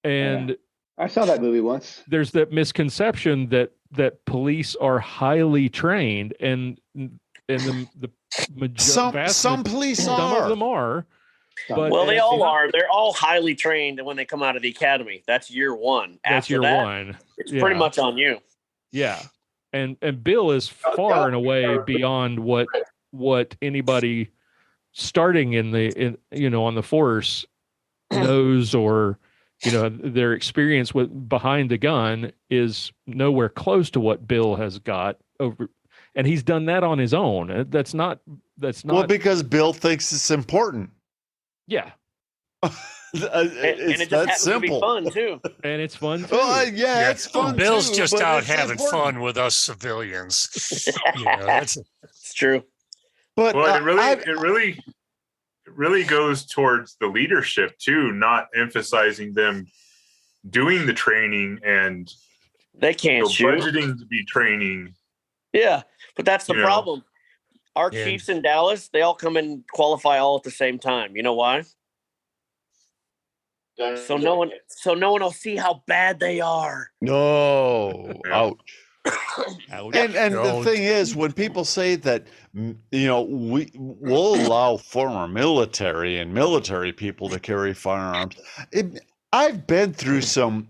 And I saw that movie once. There's that misconception that police are highly trained, and the some police some are. of them are. But well, they all are. They're all highly trained when they come out of the academy. That's year one. That's year one. It's pretty much on you. Yeah, and Bill is far and away beyond what anybody starting on the force knows, or you know, their experience behind the gun is nowhere close to what Bill has got over, and he's done that on his own. That's not well, because Bill thinks it's important. Yeah. And it just happens to be fun too. And it's fun too. Yeah, it's fun. Bill's too, just out having important. fun with us civilians. You know, it's true. But well, it really goes towards the leadership too, not emphasizing them doing the training and they can't shoot. Budgeting to be training. Yeah, but that's the problem. Our chiefs in Dallas, they all come and qualify all at the same time. You know why? So no one will see how bad they are. No, ouch. And the thing is, when people say that, you know, we'll allow former military and military people to carry firearms, I've been through some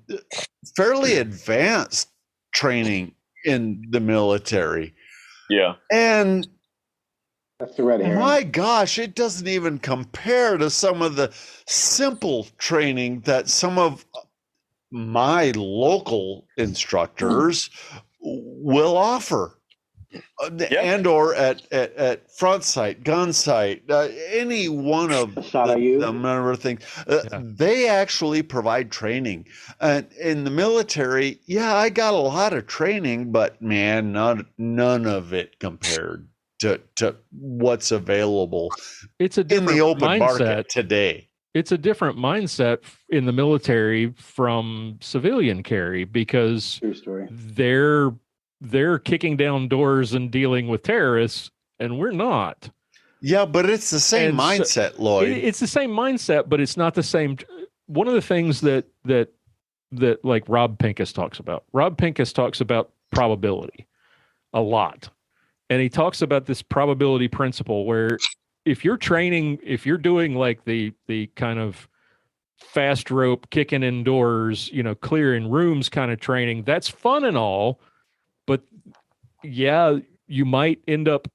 fairly advanced training in the military. Yeah. And that's the red herring. My gosh, it doesn't even compare to some of the simple training that some of my local instructors will offer. And or at front sight, gun sight, any one of the number of things. They actually provide training. In the military, I got a lot of training, but man, none of it compared to what's available in the open market today. It's a different mindset in the military from civilian carry because they're kicking down doors and dealing with terrorists, and we're not. Yeah, but it's the same mindset, Lloyd. It's the same mindset, but it's not the same. One of the things that like Rob Pincus talks about. Rob Pincus talks about probability a lot. And he talks about this probability principle where if you're doing like the kind of fast rope kicking indoors, clearing rooms kind of training, that's fun and all. But you might end up,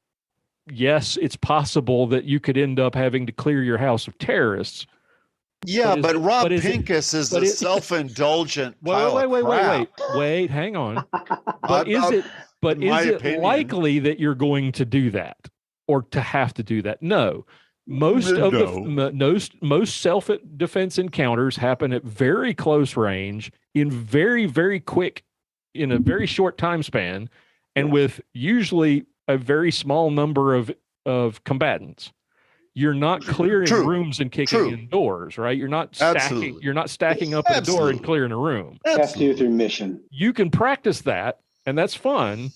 it's possible that you could end up having to clear your house of terrorists. Yeah, but Rob Pincus is a self-indulgent pile of crap. Wait, hang on. But is it likely that you're going to do that or to have to do that? No. Most self-defense encounters happen at very close range in very, very quick, in a very short time span, and with usually a very small number of combatants. You're not clearing rooms and kicking in doors, right? You're not stacking up a door and clearing a room. That's your mission. You can practice that, and that's fun,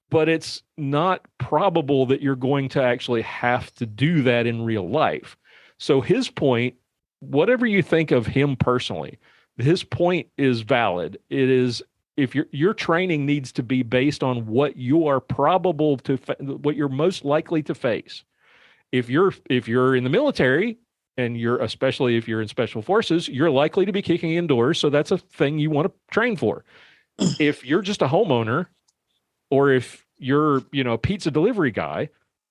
but it's not probable that you're going to actually have to do that in real life. So his point, whatever you think of him personally, his point is valid. It is, if your training needs to be based on what you are probable to, what you're most likely to face. If you're in the military and especially if you're in special forces, you're likely to be kicking indoors. So that's a thing you want to train for. If you're just a homeowner, or if you're, a pizza delivery guy,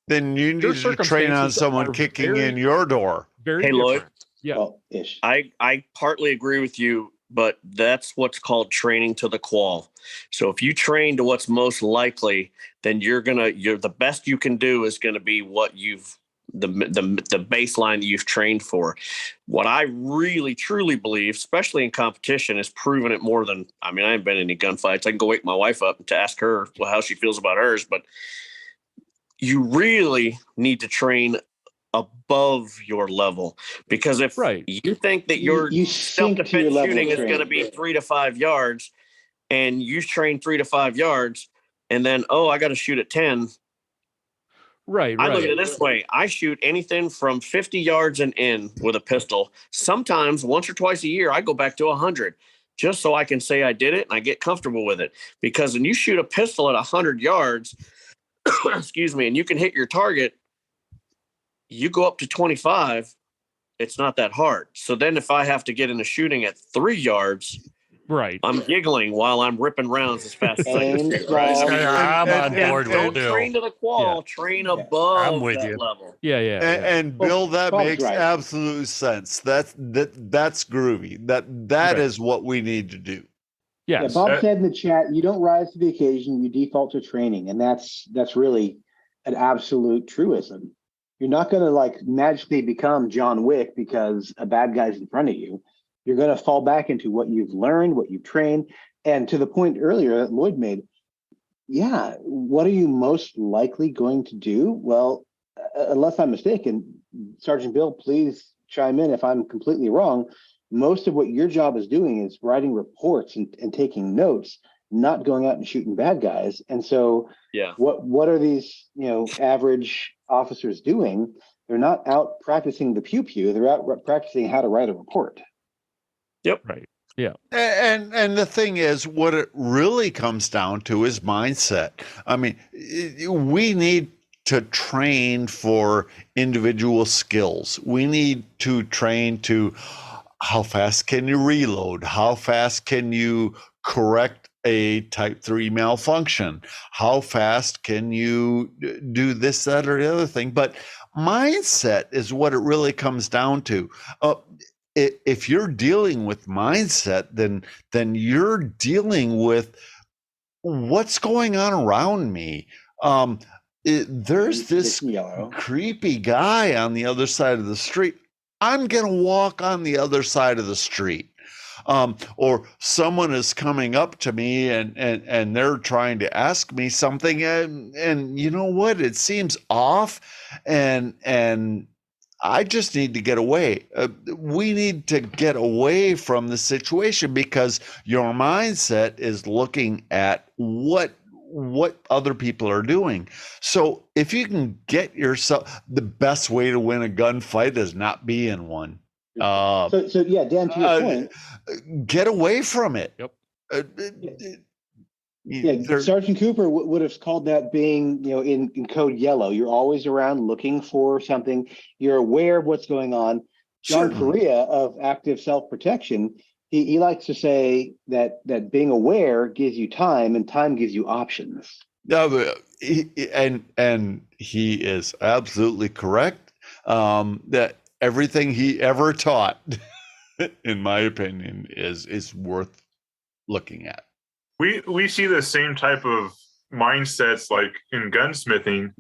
then you need to train on someone kicking in your door. Hey, different. Lloyd. Yeah. Well, ish. I partly agree with you, but that's what's called training to the qual. So if you train to what's most likely, then you're the best you can do is going to be what the baseline that you've trained for. What I really truly believe, especially in competition, is proven it more than, I haven't been in any gunfights. I can go wake my wife up to ask her how she feels about hers, but you really need to train above your level, because if you think that your self-defense shooting is going to be 3 to 5 yards and you train 3 to 5 yards and then, I got to shoot at 10. Right. I look at it this way. I shoot anything from 50 yards and in with a pistol. Sometimes once or twice a year, I go back to 100 just so I can say I did it and I get comfortable with it. Because when you shoot a pistol at 100 yards, excuse me, and you can hit your target, you go up to 25, it's not that hard. So then if I have to get into shooting at 3 yards, I'm giggling while I'm ripping rounds as fast as I can. I'm on board with Don't train to the qual, train above that level. Yeah. And Bill, that makes absolute sense. That's groovy. That is what we need to do. Yes. Yeah, Bob said in the chat, you don't rise to the occasion, you default to training. And that's really an absolute truism. You're not going to magically become John Wick because a bad guy's in front of you. You're going to fall back into what you've learned, what you've trained. And to the point earlier that Lloyd made, what are you most likely going to do? Well, unless I'm mistaken, Sergeant Bill, please chime in if I'm completely wrong. Most of what your job is doing is writing reports and taking notes, not going out and shooting bad guys. And so what are these, average officers doing? They're not out practicing the pew-pew. They're out practicing how to write a report. Yep. Right. Yeah. And the thing is, what it really comes down to is mindset. We need to train for individual skills. We need to train to how fast can you reload? How fast can you correct a type 3 malfunction? How fast can you do this, that, or the other thing? But mindset is what it really comes down to. If you're dealing with mindset, then you're dealing with what's going on around me. There's this creepy guy on the other side of the street. I'm going to walk on the other side of the street. Or someone is coming up to me and they're trying to ask me something, and you know what? It seems off, and I just need to get away. We need to get away from the situation because your mindset is looking at what other people are doing. So if you can get yourself, the best way to win a gunfight is not be in one. So yeah, Dan, to your point, get away from it. Yep. Sergeant Cooper would have called that being, in code yellow. You're always around looking for something. You're aware of what's going on. John Correa of Active Self-Protection, he likes to say that being aware gives you time, and time gives you options. No, and he is absolutely correct. That everything he ever taught, in my opinion, is worth looking at. We see the same type of mindsets like in gunsmithing,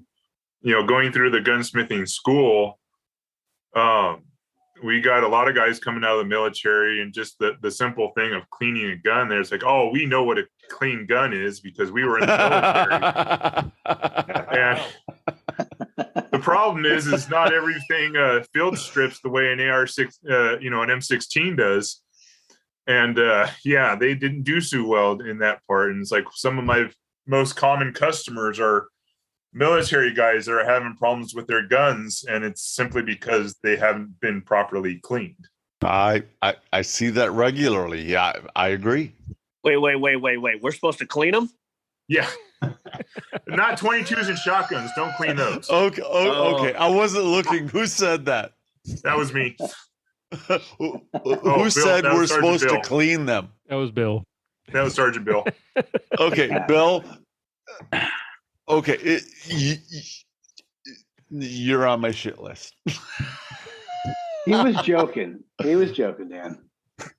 going through the gunsmithing school. We got a lot of guys coming out of the military, and just the simple thing of cleaning a gun. There's like, oh, we know what a clean gun is because we were in the military. And the problem is not everything field strips the way an AR6, an M16 does. And they didn't do so well in that part. And it's like some of my most common customers are military guys that are having problems with their guns, and it's simply because they haven't been properly cleaned. I see that regularly. Yeah, I agree. Wait. We're supposed to clean them? Yeah. Not 22s and shotguns. Don't clean those. Okay. Okay. I wasn't looking. Who said that? That was me. Who said we're supposed to clean them? That was Bill. That was Sergeant Bill. Okay, Bill. Okay, you're on my shit list. He was joking. Dan.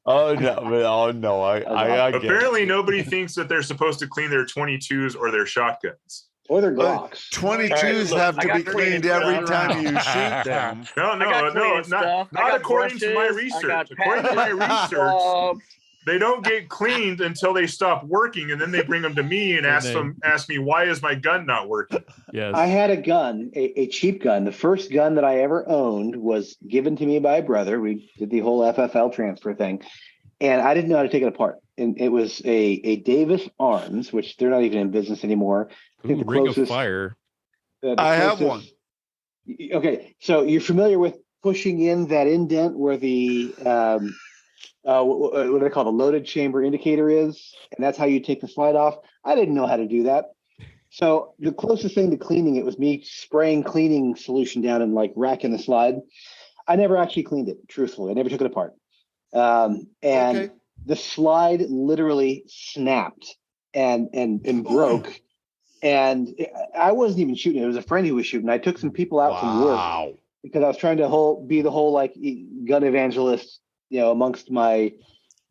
Oh no! I apparently nobody thinks that they're supposed to clean their 22s or their shotguns. Or their Glocks. 22s have to be cleaned every time you shoot them. No, not according to my research. According to my research, they don't get cleaned until they stop working, and then they bring them to me and ask me, why is my gun not working? Yes. I had a gun, a cheap gun. The first gun that I ever owned was given to me by a brother. We did the whole FFL transfer thing, and I didn't know how to take it apart. And it was a Davis Arms, which they're not even in business anymore. Ring of Fire. I have one. Okay, so you're familiar with pushing in that indent where the what do they call the loaded chamber indicator is, and that's how you take the slide off. I didn't know how to do that, so the closest thing to cleaning it was me spraying cleaning solution down and like racking the slide. I never actually cleaned it, truthfully. I never took it apart, and the slide literally snapped and broke. And I wasn't even shooting. It was a friend who was shooting. I took some people out from work because I was trying to be the whole like gun evangelist, amongst my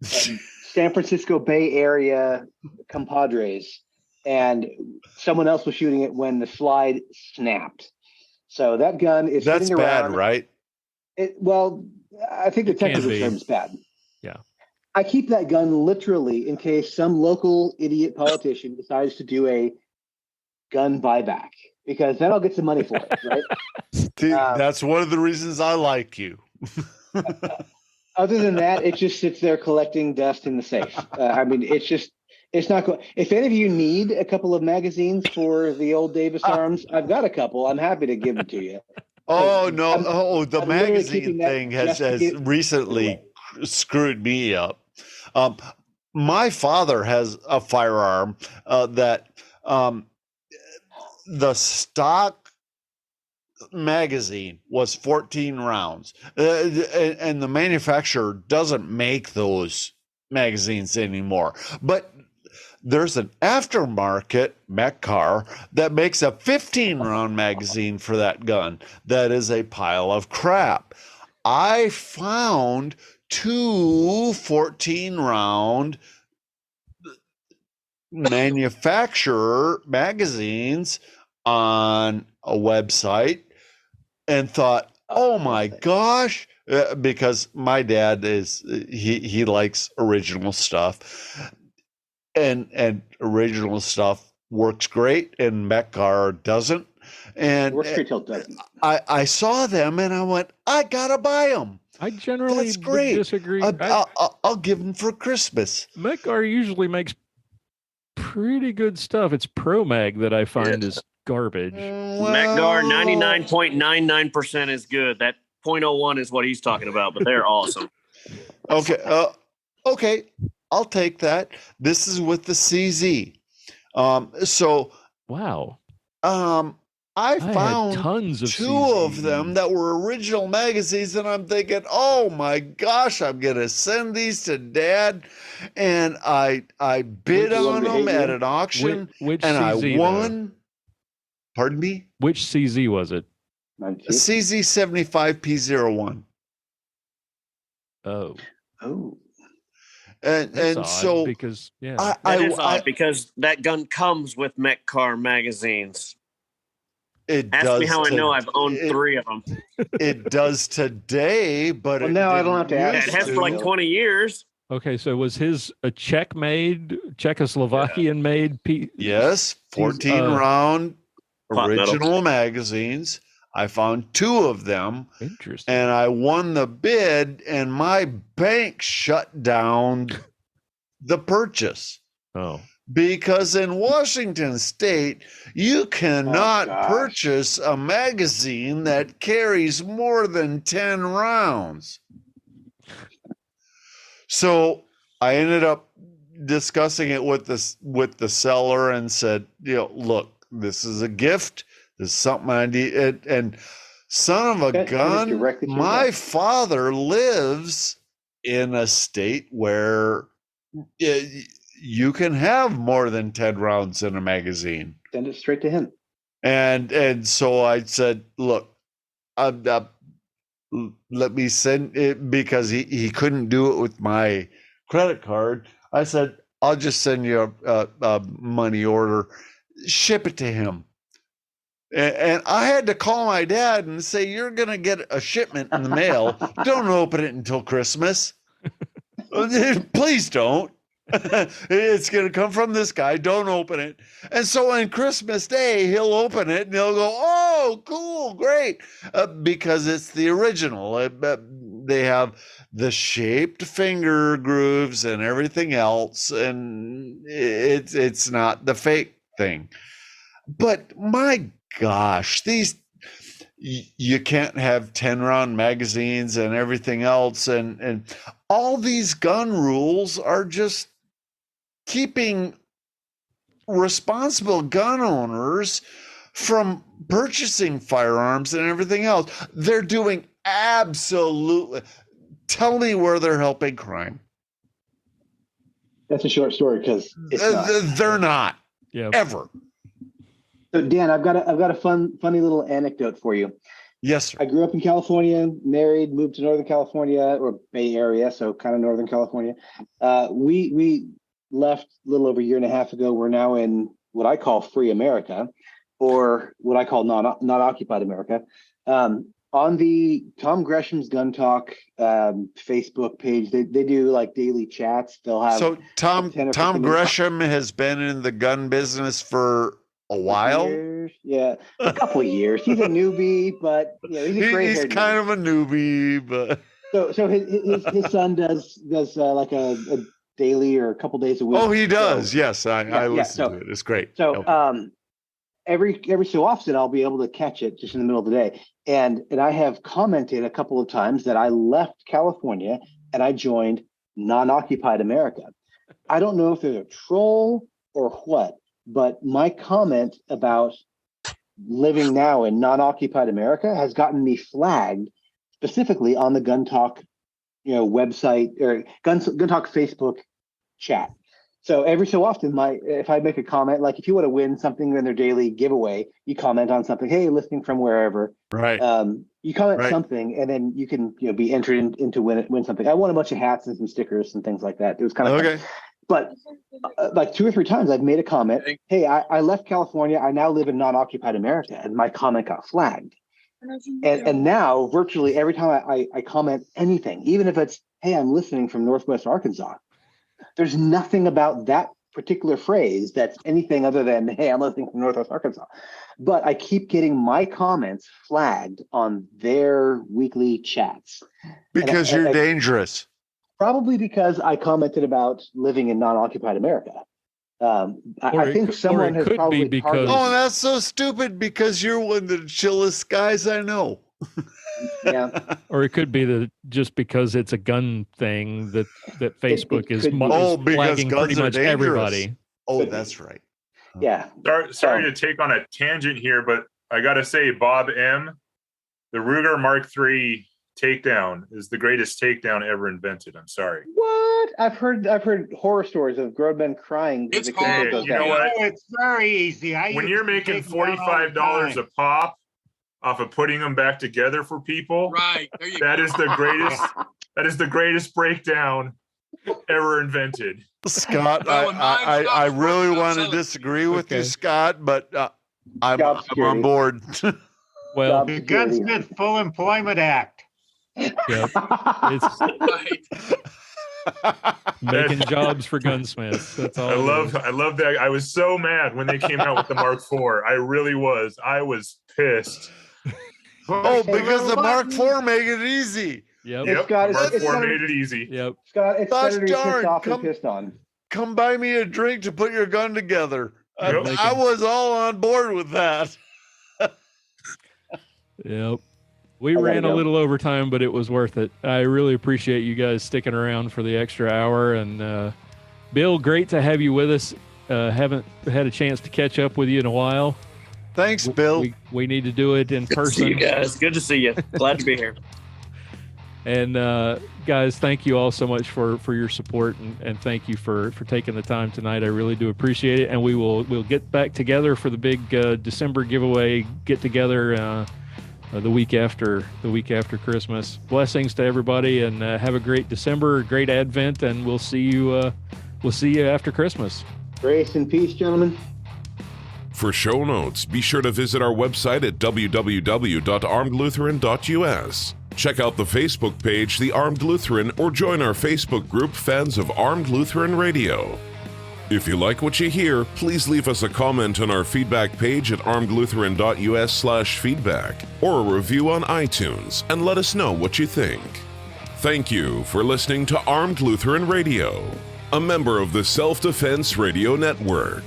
San Francisco Bay Area compadres. And someone else was shooting it when the slide snapped. So that gun is that's sitting around. Bad, right? Well, I think the technical term is bad. Yeah. I keep that gun literally in case some local idiot politician decides to do a gun buyback, because then I'll get some money for it, right? That's one of the reasons I like you. Other than that, it just sits there collecting dust in the safe. It's not going. If any of you need a couple of magazines for the old Davis Arms, I've got a couple. I'm happy to give them to you. The magazine thing has recently screwed me up. My father has a firearm that the stock magazine was 14 rounds, and the manufacturer doesn't make those magazines anymore. But there's an aftermarket mech car that makes a 15-round magazine for that gun. That is a pile of crap. I found 2 14-round manufacturer magazines on a website and thought, oh my gosh, because my dad he likes original stuff, and original stuff works great and mech car doesn't. And works great till it doesn't. I saw them and I went, I gotta buy them. I generally That's great. disagree. I'll give them for Christmas. Mech car usually makes pretty good stuff. It's Pro Mag that I find is garbage. Mech-Gar 99.99% is good. That 0.01 is what he's talking about, but they're awesome. Okay. Okay. I'll take that. This is with the CZ. Wow. I found tons of 2 of them that were original magazines, and I'm thinking, oh my gosh, I'm gonna send these to Dad. And I bid on them at an auction, which and CZ, I won. Though? Pardon me? Which CZ was it? CZ 75P01. Oh. And so because that is odd because that gun comes with mech car magazines. Ask me how I know I've owned 3 of them. It does today, but now I don't have to ask. It has for like 20 years. Okay, so was his a Czech-made, Czechoslovakian-made? Yes, 14-round original magazines. I found 2 of them. Interesting. And I won the bid, and my bank shut down the purchase. Oh. Because in Washington State, you cannot purchase a magazine that carries more than 10 rounds. So I ended up discussing it with the seller and said, look, this is a gift. This is something I need. And son of a gun, my father lives in a state where you can have more than 10 rounds in a magazine. Send it straight to him. And so I said, look, let me send it, because he couldn't do it with my credit card. I said, I'll just send you a money order, ship it to him. And I had to call my dad and say, you're going to get a shipment in the mail. Don't open it until Christmas. Please don't. It's going to come from this guy. Don't open it. And so on Christmas Day, he'll open it and he'll go, oh, cool, great. Because it's the original. They have the shaped finger grooves and everything else. And it's not the fake thing. But my gosh, you can't have 10-round magazines and everything else. And all these gun rules are just keeping responsible gun owners from purchasing firearms and everything else. They're doing absolutely. Tell me where they're helping crime. That's a short story because they're not. Yeah. Ever. So Dan, I've got a funny little anecdote for you. Yes, sir. I grew up in California, married, moved to Northern California or Bay Area, so kind of Northern California. We left a little over a year and a half ago. We're now in what I call free America, or what I call not occupied America. On the Tom Gresham's Gun Talk Facebook page, they do like daily chats. They'll have Tom Gresham has been in the gun business for a while. Yeah, a couple of years. He's a newbie, but he's a great. He's kind of a newbie, but so his son does like a daily or a couple days a week. Oh, he does. So, yes, I listen to it. It's great. So every so often I'll be able to catch it just in the middle of the day, and I have commented a couple of times that I left California and I joined non-occupied America. I don't know if there's a troll or what, but my comment about living now in non-occupied America has gotten me flagged specifically on the Gun Talk, website or Gun Talk Facebook chat. So every so often, if I make a comment, like if you want to win something in their daily giveaway, you comment on something. Hey, listening from wherever. Right. You comment something, and then you can be entered into win something. I won a bunch of hats and some stickers and things like that. It was kind of okay. fun. But like 2 or 3 times, I've made a comment. Hey, I left California. I now live in non-occupied America, and my comment got flagged. And now virtually every time I comment anything, even if it's, hey, I'm listening from Northwest Arkansas, there's nothing about that particular phrase that's anything other than, hey, I'm listening from Northwest Arkansas. But I keep getting my comments flagged on their weekly chats. Because you're dangerous. Probably because I commented about living in non-occupied America. I think someone has probably because that's so stupid because you're one of the chillest guys I know. Yeah. Or it could be just because it's a gun thing that Facebook is flagging pretty much everybody. Oh, that's right. Yeah. Sorry to take on a tangent here, but I got to say, Bob M., the Ruger Mark III takedown is the greatest takedown ever invented. I'm sorry. What? I've heard horror stories of grown men crying. It's hard. You know what? It's very easy. When you're making $45 a pop off of putting them back together for people, right? That is the greatest. That is the greatest breakdown ever invented. Scott, I really want to disagree with you, Scott, but I'm on board. Well, the Gunsmith Full Employment Act. Yep. It's making jobs for gunsmiths. That's all. I love that. I was so mad when they came out with the Mark IV. I really was. I was pissed. Oh, because the Mark IV made it easy. Yep. Scott, Mark IV made it easy. Yep. Scott, it's better to be pissed off than pissed on. Come buy me a drink to put your gun together. Yep. I was all on board with that. Yep. We ran a little overtime, but it was worth it. I really appreciate you guys sticking around for the extra hour. And Bill, great to have you with us. Haven't had a chance to catch up with you in a while. Thanks, Bill. We need to do it in person. See you guys. Good to see you. Glad to be here. And guys, thank you all so much for your support and thank you for taking the time tonight. I really do appreciate it. And we'll get back together for the big December giveaway get together the week after Christmas. Blessings to everybody, and have a great December, great Advent, and we'll see you after Christmas. Grace and peace, gentlemen. For show notes, be sure to visit our website at www.armedlutheran.us. Check out the Facebook page, The Armed Lutheran, or join our Facebook group, Fans of Armed Lutheran Radio. If you like what you hear, please leave us a comment on our feedback page at armedlutheran.us/feedback or a review on iTunes and let us know what you think. Thank you for listening to Armed Lutheran Radio, a member of the Self-Defense Radio Network.